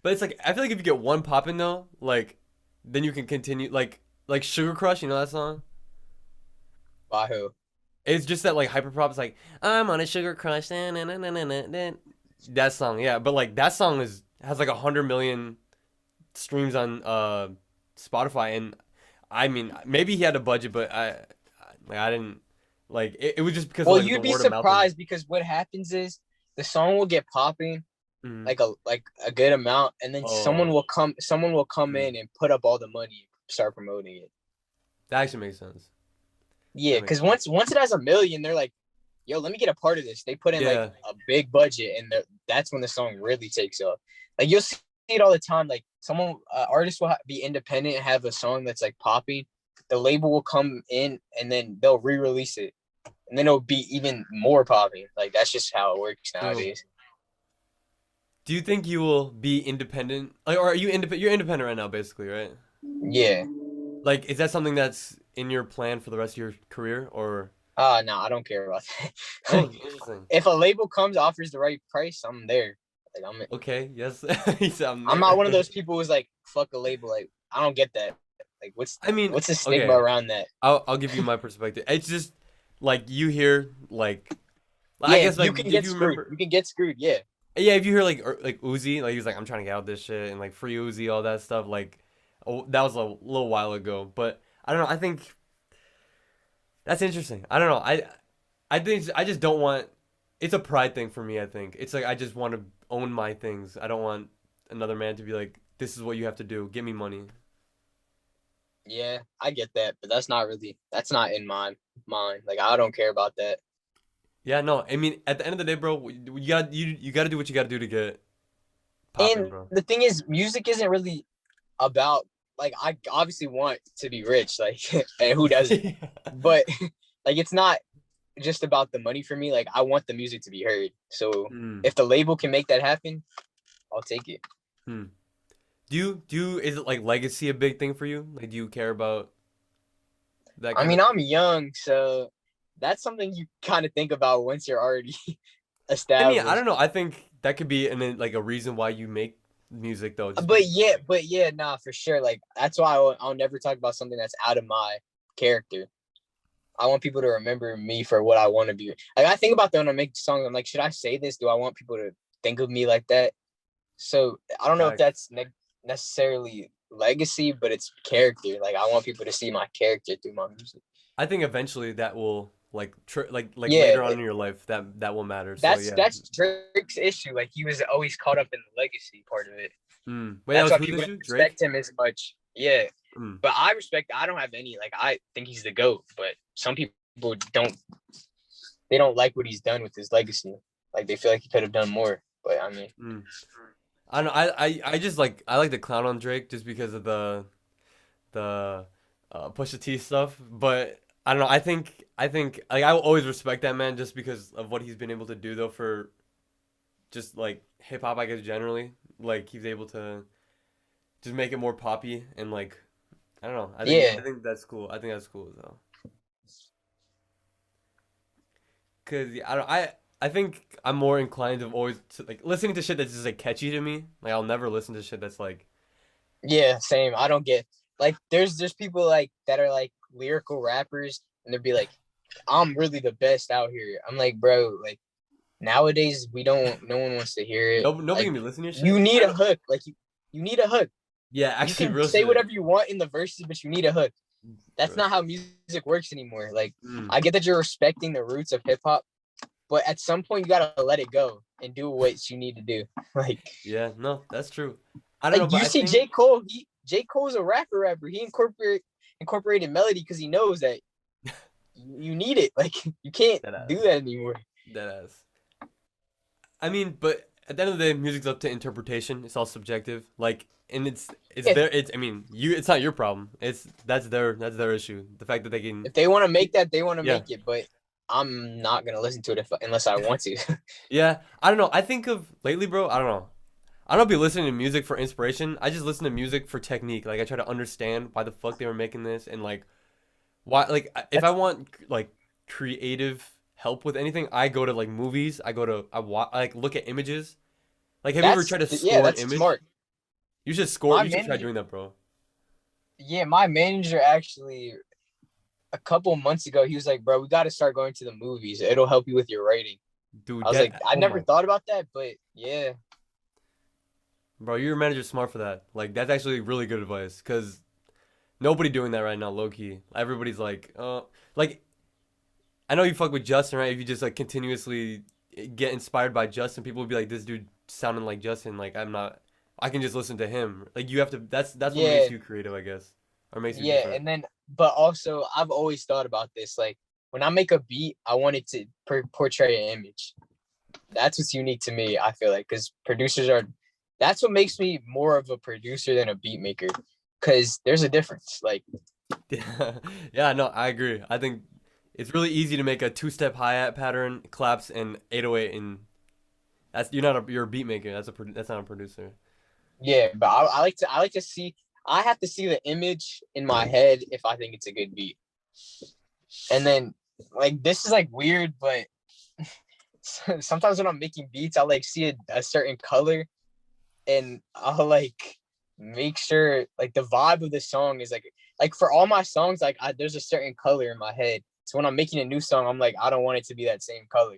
But it's like I feel like if you get one popping though, like then you can continue. Like Sugar Crush, you know that song? Wahoo. It's just that like hyper pop. It's like I'm on a sugar crush. That song, yeah. But like that song is has like 100 million streams on Spotify, and I mean maybe he had a budget, but I didn't like it was just because of Well, like the you'd be word of mouth thing. surprised because what happens is the song will get popping Mm. like a good amount, and then Oh, someone will come mm. in and put up all the money, start promoting it. That actually makes sense. Yeah, That makes because sense. once it has a million, they're like, "Yo, let me get a part of this." They put in like Yeah, a big budget, and that's when the song really takes off. Like you'll see it all the time. Like someone artists will be independent and have a song that's like popping. The label will come in, and then they'll re-release it, and then it'll be even more popping. Like that's just how it works true. nowadays. Do you think you will be independent? Like, or are you independent? You're independent right now, basically, right? Yeah. Like, is that something that's in your plan for the rest of your career, or? No, I don't care about that. Oh, interesting. If a label comes offers the right price, I'm there. Like Okay, yes, he said I'm I'm not one of there. those people who's like fuck a label. Like I don't get that. Like I mean, what's the stigma okay, around that? I'll give you my perspective. It's just like you hear like I Yeah, guess you like can if get you screwed. remember, You can get screwed. Yeah. yeah, if you hear like Uzi, like he was like I'm trying to get out this shit and like free Uzi, all that stuff. Like, oh, that was a little while ago, but I don't know. I think that's interesting. I don't know. I think I just don't want. It's a pride thing for me. I think it's like I just want to own my things. I don't want another man to be like, "This is what you have to do. Give me money." Yeah, I get that, but that's not in my mind. Like I don't care about that. Yeah, no. I mean, at the end of the day, bro, you gotta do what you gotta do to get popping, And bro. the thing is, music isn't really about like I obviously want to be rich, like and who doesn't? But like it's not just about the money for me. Like I want the music to be heard. So Hmm. if the label can make that happen, I'll take it. Hmm. Is it like legacy a big thing for you? Like, do you care about that I kind mean, of thing? I'm young, so that's something you kind of think about once you're already I mean, I established. don't know. I think that could be like a reason why you make music though, just But because yeah, but yeah, nah, for sure. Like that's why I'll never talk about something that's out of my character. I want people to remember me for what I want to be. Like I think about that when I make songs. I'm like, should I say this? Do I want people to think of me like that? So I don't know if facts. that's necessarily legacy, but it's character. Like I want people to see my character through my music. I think eventually that will like Yeah, later on in your life that will matter. So that's yeah. that's Drake's issue. Like he was always caught up in the legacy part of it. Wait, that That's was why whose people didn't issue? Drake? respect him as much. Yeah, Mm. but I respect. I don't have any. Like I think he's the goat, but some people don't. They don't like what he's done with his legacy. Like they feel like he could have done more. But I mean, Mm. I don't know. I just like I like the clown on Drake just because of the the Pusha T stuff, but I don't know. I think like I will always respect that man just because of what he's been able to do though for just like hip hop, I guess generally. Like he's able to just make it more poppy and like I don't know. I Yeah, think that's cool. I think that's cool though. Cause yeah, I think I'm more inclined to always to, like listening to shit that's just like catchy to me. Like I'll never listen to shit that's like yeah, same. I don't get like there's people like that are like lyrical rappers and they'll be like, I'm really the best out here. I'm like, bro, like nowadays we don't no one wants to hear it. nobody Like can be listening to your you shit. need a hook. Like you need a hook. Yeah, You actually, can real say shit. whatever you want in the verses, but you need a hook. That's Real not how shit. music works anymore. Like Mm, I get that you're respecting the roots of hip hop, but at some point you gotta let it go and do what you need to do. Like yeah, no, that's true. I don't know, like but you I see think J. Cole's a rapper. He incorporated melody because he knows that you need it. Like you can't that do ass, that anymore. that ass. I mean, but at the end of the day, music's up to interpretation. It's all subjective. Like, and it's If their it's. I mean, it's not your problem. It's that's their issue. The fact that they can, if they want to make that, they want to yeah, make it. But I'm not gonna listen to it unless I want to. yeah. I don't know. I think of lately, bro. I don't know. I don't be listening to music for inspiration. I just listen to music for technique. Like I try to understand why the fuck they were making this and like why like if I That's want like creative help with anything, I go to like movies. I like look at images. Like have you ever tried to yeah, score an that's image? smart. You should score. My You should try manager, doing that, bro. yeah, my manager actually a couple months ago, he was like, "Bro, we got to start going to the movies. It'll help you with your writing." I Dude, was like, that "I oh never my, thought about that, but yeah, bro, your manager's smart for that. Like that's actually really good advice because nobody doing that right now, low key. Everybody's like I know you fuck with Justin, right? If you just like continuously get inspired by Justin, people will be like, this dude sounding like Justin. Like I'm not. I can just listen to him. Like you have to. That's what yeah, makes you creative, I guess, or makes you yeah." different. And then, but also, I've always thought about this. Like when I make a beat, I want it to portray an image. That's what's unique to me. I feel like because producers are. That's what makes me more of a producer than a beat maker. Because there's a difference. Like Yeah, yeah. No, I agree. I think it's really easy to make a two-step hi-hat pattern, claps, and 808, and that's you're a beat maker. That's not a producer. yeah, but I like to see. I have to see the image in my head if I think it's a good beat. And then like this is like weird, but sometimes when I'm making beats, I like see a certain color and I'll like make sure like the vibe of the song is like for all my songs, like there's a certain color in my head. So when I'm making a new song, I'm like, I don't want it to be that same color.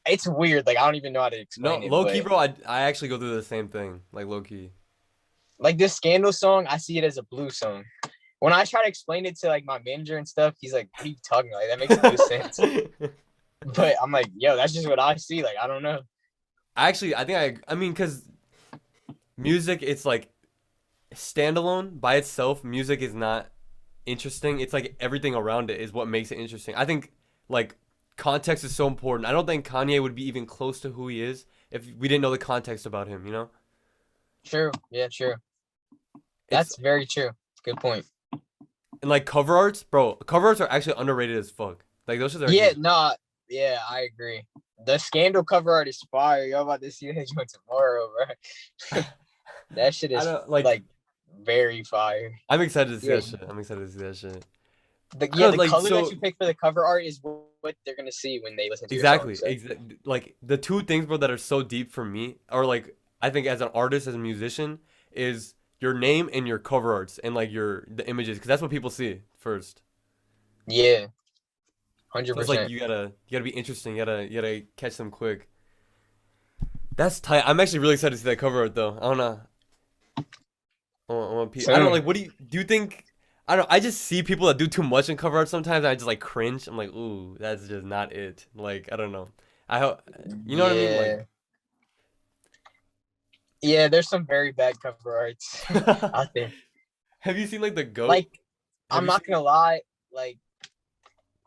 It's weird. Like I don't even know how to No, explain it, low key, but bro. I actually go through the same thing. Like low key. like this Scandal song, I see it as a blue song. When I try to explain it to like my manager and stuff, he's like, "What are you talking about? Like, that makes no sense." But I'm like, "Yo, that's just what I see." Like I don't know. Actually, I mean, cause music, it's like standalone by itself. Music is not interesting. It's like everything around it is what makes it interesting. I think like context is so important. I don't think Kanye would be even close to who he is if we didn't know the context about him. You know, True. Yeah, true. it's That's very true. Good point. and like cover arts, bro. Cover arts are actually underrated as fuck. Like those shit are Yeah, actually. no, yeah, I agree. The Scandal cover art is fire. Y'all about to see that joint tomorrow, bro. That shit I is don't like. like very fire. I'm excited to see Yeah, that shit. I'm excited to see that shit. I yeah. don't The know, like color that so you pick for the cover art is what they're gonna see when they listen to your song. exactly, So like the two things, bro, that are so deep for me, or like I think as an artist, as a musician, is your name and your cover arts and like the images, because that's what people see first. yeah, hundred So it's like percent. you gotta be interesting. You gotta catch them quick. That's tight. I'm actually really excited to see that cover art though. I don't know. I don't know. Soon. Like, what do you think? I don't know. I just see people that do too much in cover art sometimes. And I just like cringe. I'm like, ooh, that's just not it. Like, I don't know. I hope you know what I mean. Like, Yeah, yeah. There's some very bad cover arts out there. have you seen like the goat? Like, Have I'm you not seen? gonna lie. Like,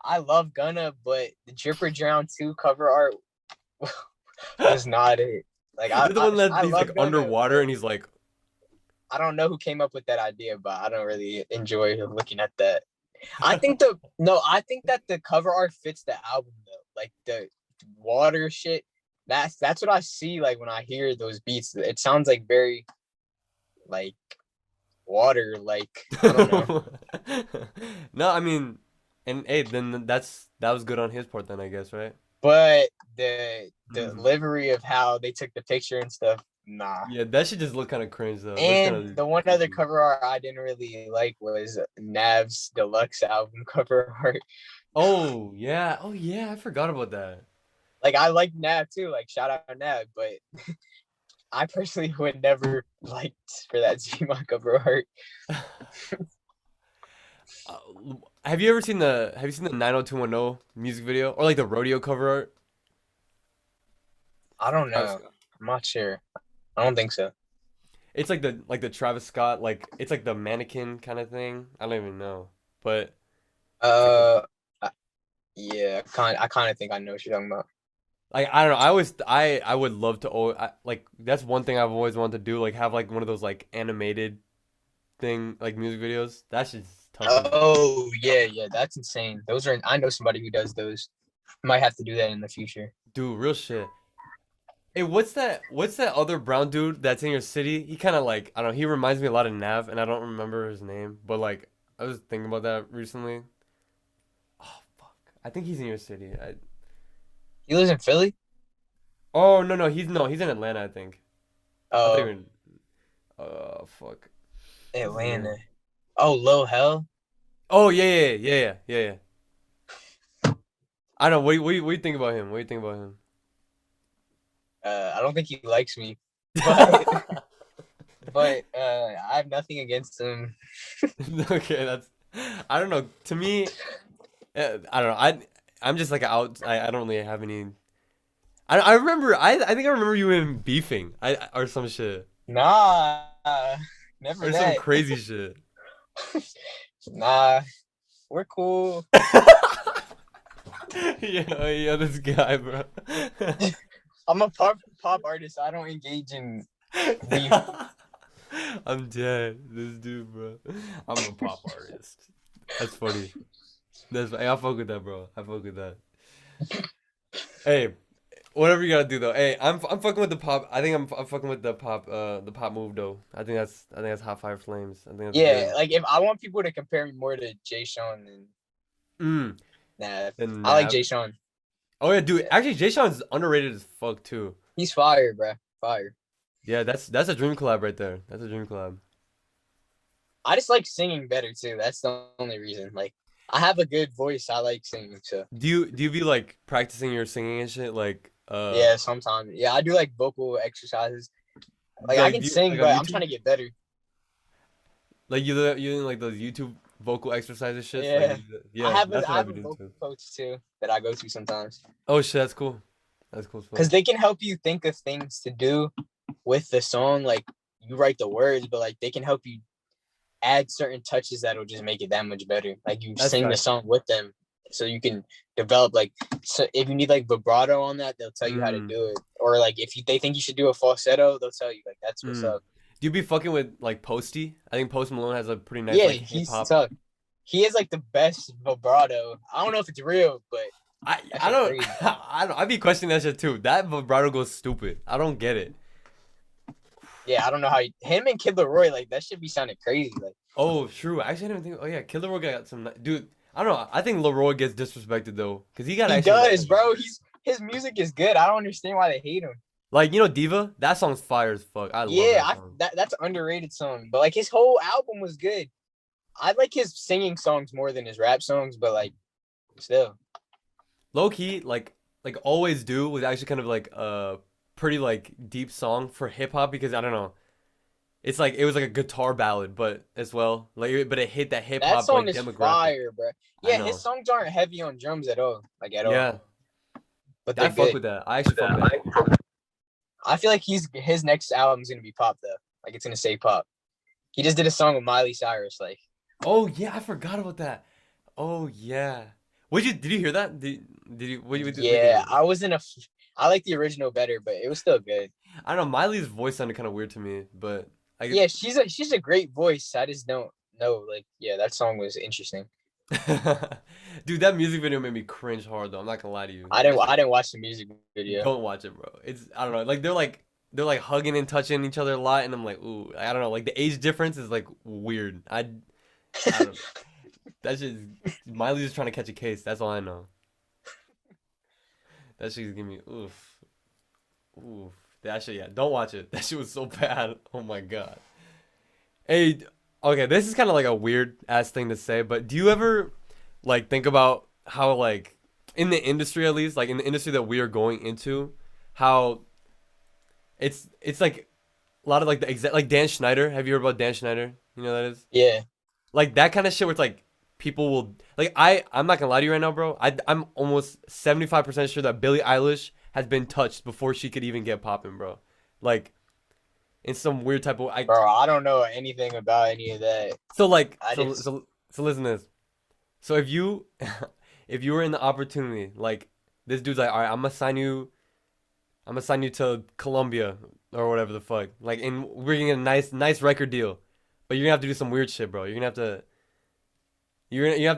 I love Gunna, but the Dripper Drown 2 cover art was not it. Like, Is it the one that I he's like love Gunna, underwater but and he's like, I don't know who came up with that idea, but I don't really enjoy looking at that. I think that the cover art fits the album though. Like the water shit. That's what I see like when I hear those beats. It sounds like very like water, like I don't know. No, I mean, and hey, then that was good on his part then, I guess, right? But the Mhm. livery of how they took the picture and stuff, nah. Yeah, that should just look kind of cringe though. Looks kind And of the one other goofy. cover art I didn't really like was Nav's deluxe album cover art. Oh yeah, I forgot about that. Like I like Nav too, like shout out Nav, but I personally would never like for that to be my cover art. Uh, have you seen the 90210 music video or like the rodeo cover art? I don't Travis know. Scott. I'm not sure. I don't think so. It's like the Travis Scott like it's like the mannequin kind of thing. I don't even know, but it's like Uh, yeah, I kind of think I know what you're talking about. like I don't know. I would love to like that's one thing I've always wanted to do. Like have like one of those like animated thing like music videos. That's just tough to do. Oh yeah, yeah, that's insane. Those are I know somebody who does those. Might have to do that in the future. Dude, real shit. Hey, what's that other brown dude that's in your city? He kind of like I don't know. He reminds me a lot of Nav, and I don't remember his name. But like I was thinking about that recently. Oh fuck, I think he's in your city. He lives in Philly. Oh no, he's in Atlanta. I think. I think Oh, you're in. Fuck. What's his Atlanta. name? Oh, Lil Hell. Oh yeah. I don't know. What do you think about him? What do you think about him? I don't think he likes me, but I have nothing against him. Okay, that's. I don't know. To me, I don't know. I'm just like out. I don't really have any. I remember. I think I remember you in beefing. Or some shit Nah, never or some that. crazy shit. Nah, we're cool. Yeah, this guy, bro. I'm a pop artist. I don't engage in beef. I'm dead. This dude, bro. I'm a pop artist. That's funny. Hey, I fuck with that, bro. I fuck with that. Hey, whatever you gotta do though. Hey, I'm fucking with the pop. I think I'm fucking with the pop move though. I think that's Hot Fire Flames. I think that's Yeah, good. like if I want people to compare me more to Jay Sean, then Mm. nah, And I like Nav. Jay Sean. Oh yeah, dude. Yeah, Actually, Jay Sean's underrated as fuck too. he's fire, bro. Fire. Yeah, that's a dream collab right there. That's a dream collab. I just like singing better too. That's the only reason. Like I have a good voice. I like singing. So Do you be like practicing your singing and shit? yeah, sometimes. Yeah, I do like vocal exercises. Like I can Do you sing, like on but I'm trying YouTube? to get better. Like you doing like those YouTube vocal exercises shits? Yeah. Yeah, that's I what I've have a been doing vocal too. coach too that I go to sometimes. Oh shit, that's cool. That's cool as Because fuck. they can help you think of things to do with the song. Like you write the words, but like they can help you add certain touches that'll just make it that much better. Like you That's sing the facts. song with them, so you can develop like. So if you need like vibrato on that, they'll tell you how to Mm, do it. Or like if they think you should do a falsetto, they'll tell you like that's what's mm. up. Do you be fucking with like Posty? I think Post Malone has a pretty nice Yeah, like hip he's hop. tough. He is like the best vibrato. I don't know if it's real, but that I shit don't crazy. I be questioning that shit too. That vibrato goes stupid. I don't get it. Yeah, I don't know how him and Kid Leroy like that should be sounding crazy. Like Oh, true. Actually, I didn't think. Oh yeah, Killer Roy got some. Dude, I don't know. I think Leroy gets disrespected though, cause he got he actually does, bro. His music is good. I don't understand why they hate him. like Diva. That song's fire as fuck. I love Yeah, that song. that's an underrated song. But like his whole album was good. I like his singing songs more than his rap songs, but like still. Low key, like always do was actually kind of like a pretty like deep song for hip hop because I don't know. It's like it was like a guitar ballad, but as well but it hit that hip That hop song like is demographic. fire, bro. I Yeah, his know. songs aren't heavy on drums at all. Like at all. Yeah, But I they're fuck good. with that. I actually fuck with that. I feel like his next album's gonna be pop though. Like it's gonna say pop. He just did a song with Miley Cyrus. Like Oh yeah, I forgot about that. Oh yeah. Did you hear that? Did you what do you yeah, think? I like the original better, but it was still good. I don't know. Miley's voice sounded kind of weird to me, but Like, Yeah, she's a great voice. I just don't know. Like, yeah, that song was interesting. dude, that music video made me cringe hard though. I'm not gonna lie to you. I That didn't shit, I didn't watch the music video. don't watch it, bro. It's I don't know. Like they're like hugging and touching each other a lot, and I'm like, ooh, I don't know. Like the age difference is like weird. I don't know. That shit. Miley's just trying to catch a case. That's all I know. That shit's giving me oof, oof. That shit, yeah. Don't watch it. That shit was so bad. Oh my god. Hey, okay, this is kind of like a weird ass thing to say, but do you ever like think about how like in the industry at least, like in the industry that we are going into, how it's like a lot of like the exact like Dan Schneider. Have you heard about Dan Schneider? You know who that is? Yeah. Like that kind of shit where it's like people will like I'm not gonna lie to you right now, bro. I'm almost 75% sure that Billie Eilish has been touched before she could even get popping, bro. Like in some weird type of Bro, I don't know anything about any of that. so like I just so listen to this. So if you if you were in the opportunity, like this dude's like, all right, I'm gonna sign you to Columbia or whatever the fuck. Like and we're gonna get a nice record deal. But you're gonna have to do some weird shit, bro. You have to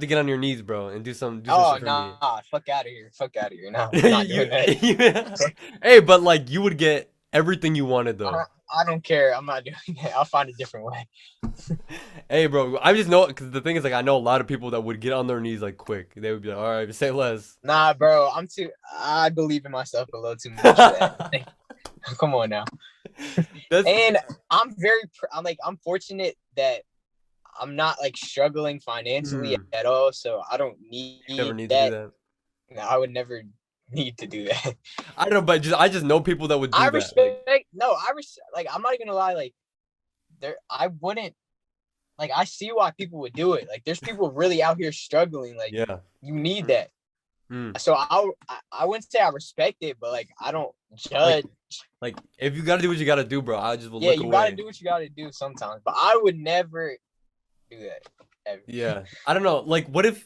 get on your knees, bro, and do some Oh shit for me. nah, fuck out of here. Fuck out of here. No, I'm not doing that. Hey, but like you would get everything you wanted I though. don't, I don't care. I'm not doing that. I'll find a different way. Hey, bro, I just know because the thing is like I know a lot of people that would get on their knees like quick. They would be like, all right, say less. Nah, bro, I believe in myself a little too much for that. Like, come on now. That's And I'm fortunate that I'm not like struggling financially mm, at all, so I don't you never need need to do that. that. No, I would never need to do that. I don't know, but I just know people that would I do that. Like, respect. No, like I'm not even gonna lie. Like I wouldn't. Like I see why people would do it. Like there's people really out here struggling. Like yeah. you need that. Mm. So I wouldn't say I respect it, but like I don't Like, judge. like if you gotta do what you gotta do, bro, I just will Yeah, look you gotta away. do what you gotta do sometimes, but I would never do that ever. Yeah, I don't know. Like, what if,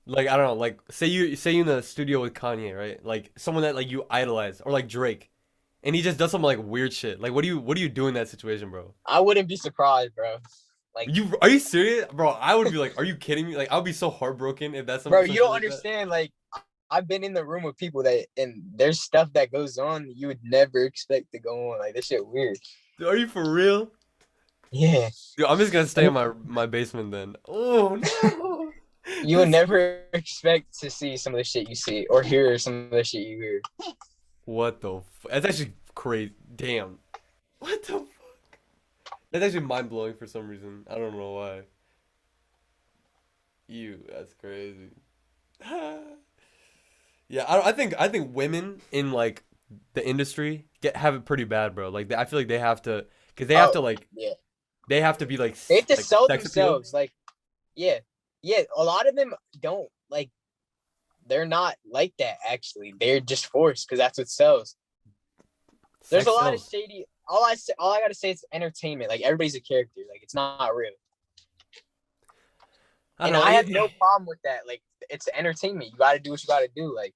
like, I don't know. Like, say you in the studio with Kanye, right? Like, someone that like you idolize, or like Drake, and he just does some like weird shit. Like, what do you do in that situation, bro? I wouldn't be surprised, bro. Like, Are you serious, bro? I would be like, are you kidding me? Like, I would be so heartbroken if that's bro, some you shit don't like that. understand. Like, I've been in the room with people that, and there's stuff that goes on you would never expect to go on. Like, this shit weird. Dude, are you for real? Yeah, Dude, I'm just gonna stay in my basement then. Oh no. you would That's never expect to see some of the shit you see or hear some of the shit you hear. what the that's actually crazy. Damn. What the fuck? That's actually mind blowing for some reason. I don't know why. That's crazy. Yeah, I think women in like the industry have it pretty bad, bro. Like I feel like they have to, cause they have Oh, to like yeah. they have to be like They have to like sell sex appeal. themselves. Like, yeah, yeah. A lot of them don't like. They're not like that. Actually, they're just forced because that's what sells. There's a Sex lot of sells. shady. All I gotta say is entertainment. Like everybody's a character. Like it's not real. I And don't know. I have no problem with that. Like it's entertainment. You gotta do what you gotta do. Like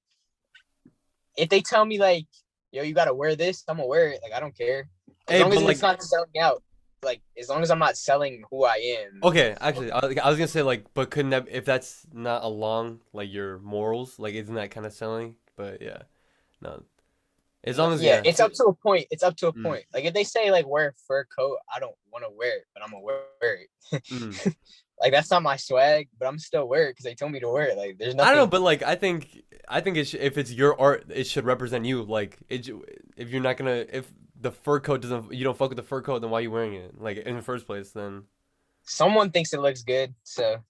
if they tell me like, yo, you gotta wear this, I'm gonna wear it. Like I don't care. As Hey, long as but it's like not selling out. Like as long as I'm not selling who I am. okay, actually, I was gonna say like, but couldn't that if that's not along like your morals, like isn't that kind of selling? But yeah, no. As long as Yeah, yeah. it's up to a point. It's up to a Mm, point. Like if they say like wear a fur coat, I don't want to wear it, but I'm gonna wear it. mm. Like that's not my swag, but I'm still wear it because they told me to wear it. Like there's I don't know, nothing. but like I think if it's your art, it should represent you. Like if you're not gonna if the fur coat doesn't you don't fuck with the fur coat, then why are you wearing it? Like in the first place, then Someone thinks it looks good, so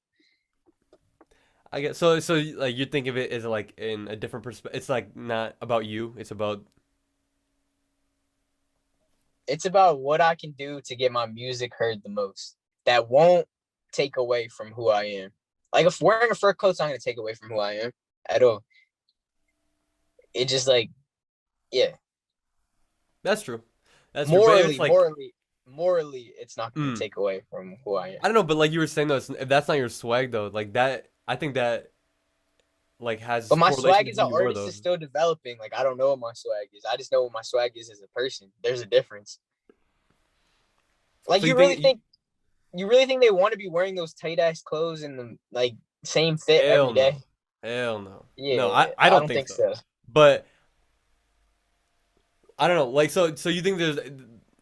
I guess so like you think of it as like in a different perspective. It's like not about you. It's about it's about what I can do to get my music heard the most. That won't take away from who I am. Like if wearing a fur coat's not gonna take away from who I am at all. It just like yeah, that's true. That's true. But if it's morally, like morally, morally, it's not gonna mm, take away from who I am. I don't know, but like you were saying though, if that's not your swag though, like that, I think that like has But my correlation swag to as who an you are artist though. is still developing. Like I don't know what my swag is. I just know what my swag is as a person. There's a difference. Like So you think you really think they want to be wearing those tight ass clothes and the like same fit hell every no. day? Hell no. No, Yeah, I I don't don't think think so. so. But I don't know. Like so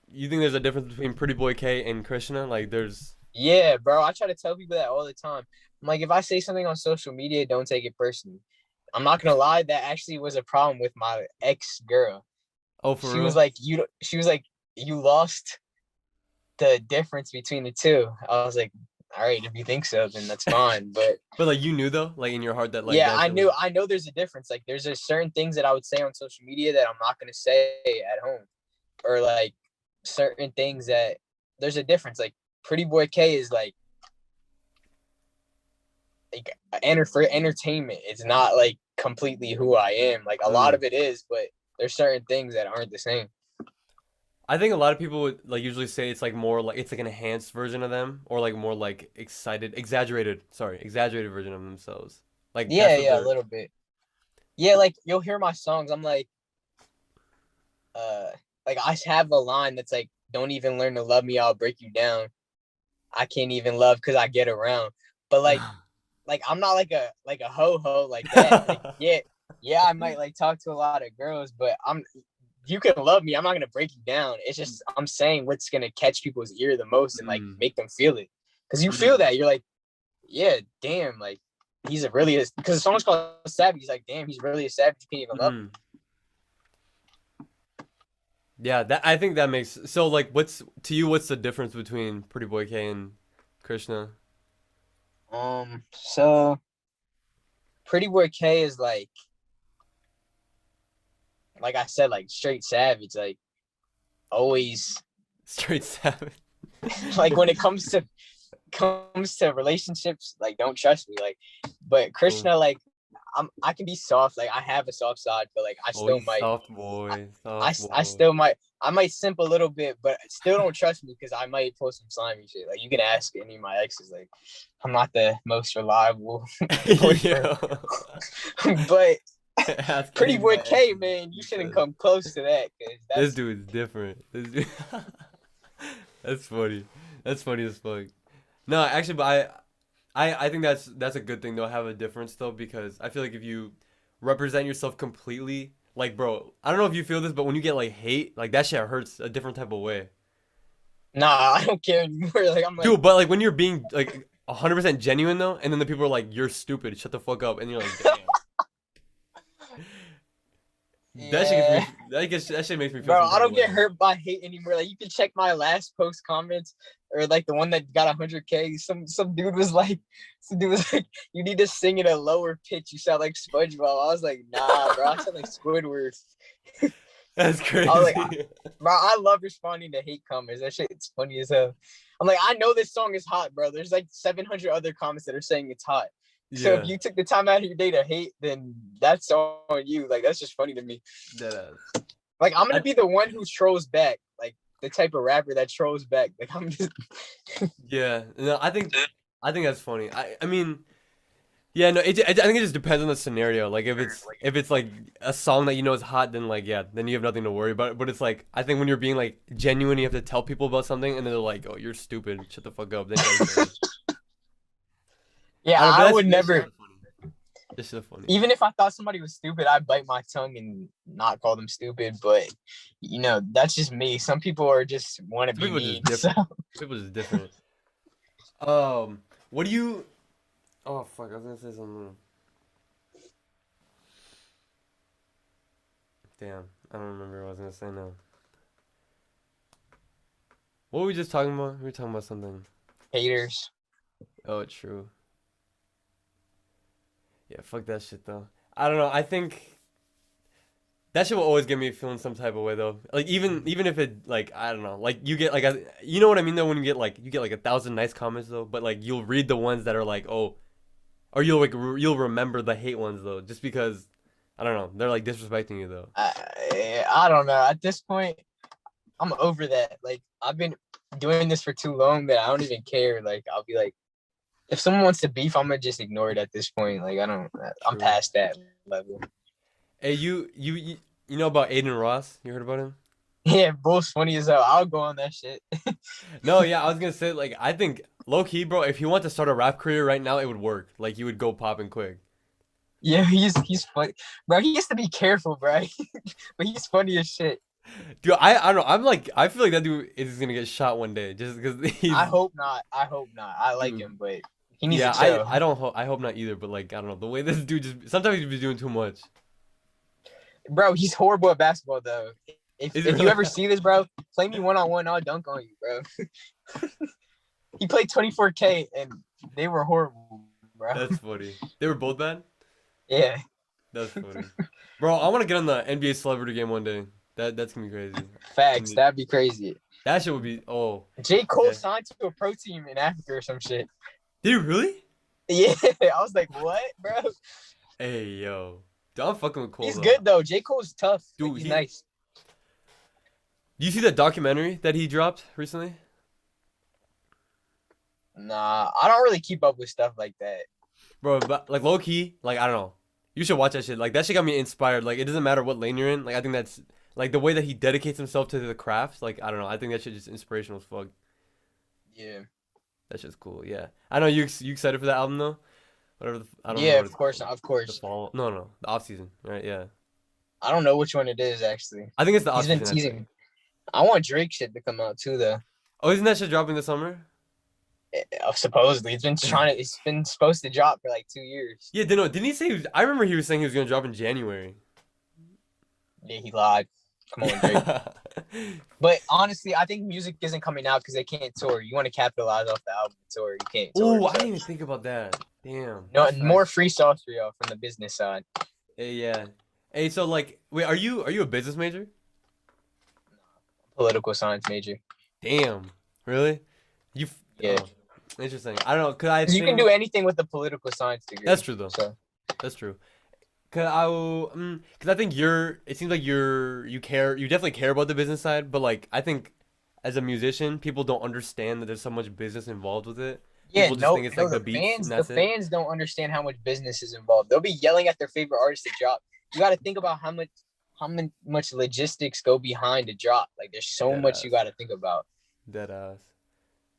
you think there's a difference between Pretty Boy K and Krishna? Like there's Yeah, bro. I try to tell people that all the time. I'm like, if I say something on social media, don't take it personally. I'm not gonna lie, that actually was a problem with my ex girl. oh for She was real? like, she was like, you lost the difference between the two. I was like, all right, if you think so, then that's fine. But But like you knew though, like in your heart that like yeah, that shit was I know there's a difference. Like there's a certain things that I would say on social media that I'm not gonna say at home. Or like certain things that there's a difference. Like Pretty Boy K is like enter for entertainment. It's not like completely who I am. Like a lot mm. of it is, but there's certain things that aren't the same. I think a lot of people would like usually say it's like more like it's like an enhanced version of them or like more like exaggerated version of themselves. Like that's Yeah, what yeah, a they're little bit. Yeah, like you'll hear my songs. I'm uh, like I have a line that's like, "Don't even learn to love me, I'll break you down. I can't even love because I get around." But like I'm not like a ho ho like that. Like yeah, yeah, I might like talk to a lot of girls, but I'm you can love me. I'm not gonna break you down. It's just I'm saying what's gonna catch people's ear the most and like mm, make them feel it. Cause you feel mm, that. You're like, yeah, damn, like he's a really because the song's called Savage. He's like, damn, he's really a savage. You can't even love him. mm. Yeah, that I think that makes so like what's to you what's the difference between Pretty Boy K and Krishna? So Pretty Boy K is like I said, like straight savage, like always Straight Savage. like when it comes to relationships, like don't trust me. Like but Oh, Krishna, like I can be soft, like I have a soft side, but like oh, he's I, soft I boy. still might I might simp a little bit, but still don't trust me because I might pull some slimy shit. Like you can ask any of my exes, like I'm not the most reliable boyfriend. Yo, But ask any Pretty of Boy my K, exes. man, you He shouldn't said, come close to that because "This that's dude is different." This dude, that's funny. That's funny as fuck. No, actually, but I think that's a good thing. They'll have a difference though because I feel like if you represent yourself completely, like bro, I don't know if you feel this, but when you get like hate, like that shit hurts a different type of way. nah, I don't care anymore. Like I'm like, Dude, but like when you're being like 100% genuine though, and then the people are like, "You're stupid, shut the fuck up," and you're like, "Damn." That shit gets yeah. me. That shit makes me feel Bro, some I type of don't way. get hurt by hate anymore. Like you can check my last post comments or like the one that got 100K. Some dude was like, you need to sing at a lower pitch. You sound like SpongeBob. I was like, nah, bro, I sound like Squidward. That's I was like, crazy. bro, I love responding to hate comments. That shit it's funny as hell. I'm like, I know this song is hot, bro. There's like 700 other comments that are saying it's hot. So if Yeah, you took the time out of your day to hate, then that's on you. Like that's just funny to me. that ass. Like I'm gonna I, be the one who trolls back, like the type of rapper that trolls back. Like I'm just yeah, no, I think that's funny. I mean, yeah, no, I think it just depends on the scenario. Like if it's like a song that you know is hot, then like yeah, then you have nothing to worry about. But it's like I think when you're being like genuine, you have to tell people about something, and they're like, "Oh, you're stupid. Shut the fuck up." Then you gotta say, yeah, I don't know, but I would that's never. just funny. That's just funny. Even if I thought somebody was stupid, I'd bite my tongue and not call them stupid. But you know, that's just me. Some people are just want to Some be people are just mean. So different. People are just different. What do you? Oh fuck, I was gonna say something. Damn, I don't remember what I was gonna say now. What were we just talking about? We were talking about something. haters. Oh, true. Yeah, fuck that shit though. I don't know. I think that shit will always get me feeling some type of way though. Like even if it like I don't know. Like you get like you know what I mean though when you get like 1,000 nice comments though, but like you'll read the ones that are like oh, or you'll remember the hate ones though, just because I don't know they're like disrespecting you though. I don't know. At this point, I'm over that. Like I've been doing this for too long that I don't even care. Like I'll be like, if someone wants to beef, I'm gonna just ignore it at this point. Like I don't. I'm True. past that level. Hey, you know about Aiden Ross? You heard about him? Yeah, Bull's funny as hell. I'll go on that shit. No, yeah, I was gonna say like I think low key, bro. If he wanted to start a rap career right now, it would work. Like he would go popping quick. Yeah, he's funny, bro. He has to be careful, bro. But he's funny as shit. Dude, I don't know. I'm like I feel like that dude is gonna get shot one day just because I he's hope not. I hope not. I like dude. him, but he needs to Yeah, chill. I hope not either. But like I don't know the way this dude just sometimes he's doing too much. Bro, he's horrible at basketball though. If Is it if you really? ever see this, bro, play me 1-on-1, I'll dunk on you, bro. He played 24K and they were horrible, bro. That's funny. They were both bad. Yeah, That's funny, bro. I want to get on the NBA celebrity game one day. That's gonna be crazy. facts. That'd be crazy. That shit would be. Oh, J. Cole yeah. signed to a pro team in Africa or some shit. Did you really? Yeah, I was like, what, bro? Hey yo, dude, I'm fucking with Cole He's though. good though. J. Cole's tough. Dude, Like, he's he. nice. Do you see that documentary that he dropped recently? Nah, I don't really keep up with stuff like that. Bro, but like low key, like I don't know. You should watch that shit. Like that shit got me inspired. Like it doesn't matter what lane you're in. Like I think that's like the way that he dedicates himself to the craft. Like I don't know. I think that shit just inspirational as fuck. Yeah. That shit's cool. Yeah. I know you excited for that album though. Whatever. I don't know Yeah, what of it's course, called. of The course. fall. No, no, the off season. Right. Yeah. I don't know which one it is actually. I think it's the off He's been season. teasing. I want Drake shit to come out too, though. Oh, isn't that shit dropping this summer? Supposedly, it's been supposed to drop for like 2 years. Yeah. Didn't he say? I remember he was saying he was gonna drop in January. Yeah, he lied. Come on, Drake. But honestly, I think music isn't coming out because they can't tour. You want to capitalize off the album tour. You can't tour. Oh, I So. didn't even think about that. Damn. No, That's more facts. free sauce for y'all from the business side. Hey, yeah. Hey, so like, wait, are you a business major? Political science major. Damn. Really? You? Yeah. Oh, interesting. I don't know. Cause I 'Cause you can think do anything with the political science degree. that's true though. So That's true. Cause I think it seems like you definitely care about the business side, but like I think as a musician, people don't understand that there's so much business involved with it. yeah, People just no, think it's no, like the the beats and fans, the that's it. fans don't understand how much business is involved. They'll be yelling at their favorite artist to drop. You got to think about how much logistics go behind a drop. Like there's so Dead much you ass. got to think about. Dead ass.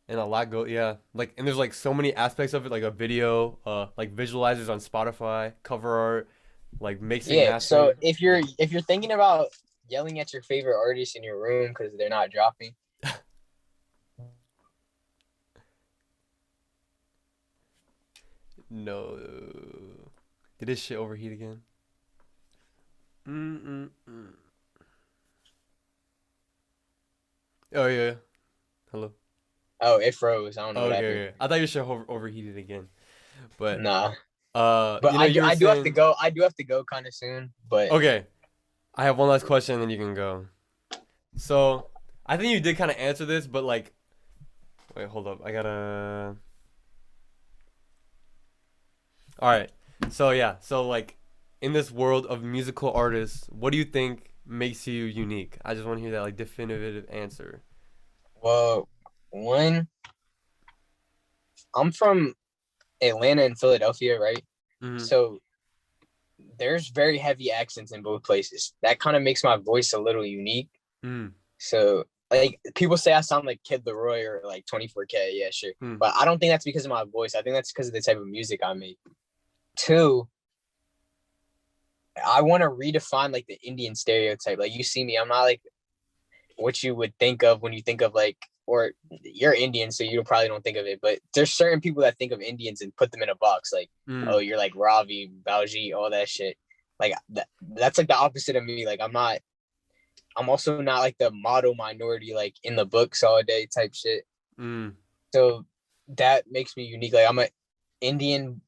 And a lot yeah. Like and there's like so many aspects of it, like a video, like visualizers on Spotify, cover art, like mixing, Yeah. So mastering. if you're thinking about yelling at your favorite artist in your room because they're not dropping, No. Did this shit overheat again? Mm-mm-mm. Oh yeah. Hello. oh, it froze. I don't know what Okay, happened. okay. I thought your shit overheated again. But Nah. But you know, you were I do have to saying go. I do have to go kind of soon. But okay. I have one last question, and then you can go. So, I think you did kind of answer this, but like, wait, hold up. I gotta. All right. So yeah. So like, in this world of musical artists, what do you think makes you unique? I just want to hear that like definitive answer. well, one, I'm from Atlanta and Philadelphia, right? Mm-hmm. So there's very heavy accents in both places. That kind of makes my voice a little unique. Mm. So like people say I sound like Kid Leroy or like 24K, yeah, sure. Mm. But I don't think that's because of my voice. I think that's because of the type of music I make. Two, I want to redefine like the Indian stereotype. Like you see me, I'm not like what you would think of when you think of like, or you're Indian, so you probably don't think of it. But there's certain people that think of Indians and put them in a box. Like, Mm. oh, you're like Ravi, Bauji, all that shit. Like that's like the opposite of me. Like I'm also not like the model minority, like in the books all day type shit. Mm. So that makes me unique. Like I'm an Indian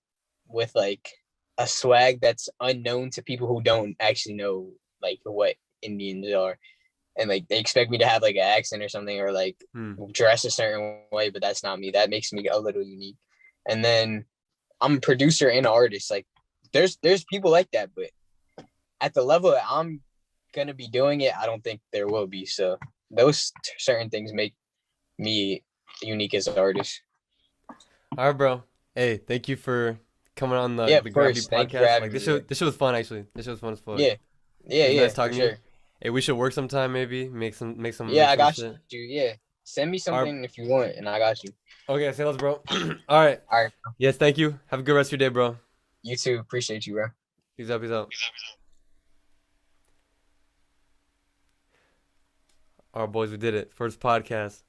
with like a swag that's unknown to people who don't actually know like what Indians are. And like they expect me to have like an accent or something or like Mm. dress a certain way, but that's not me. That makes me a little unique. And then I'm a producer and an artist. Like there's people like that, but at the level that I'm gonna be doing it, I don't think there will be. So those certain things make me unique as an artist. All right, bro. Hey, thank you for coming on Yeah, the of Gravity course. Thank you for podcast. having Like me. this show was fun actually. This show was fun as fuck. Yeah, yeah, It was yeah, nice for talking to you. sure. Hey, we should work sometime. Maybe Yeah, make I some got shit. you. Yeah, send me Our something if you want, and I got you. okay, say less, bro. All right. All right, Yes, thank you. Have a good rest of your day, bro. you too. Appreciate you, bro. Peace out. Peace out. All right, boys, we did it. First podcast.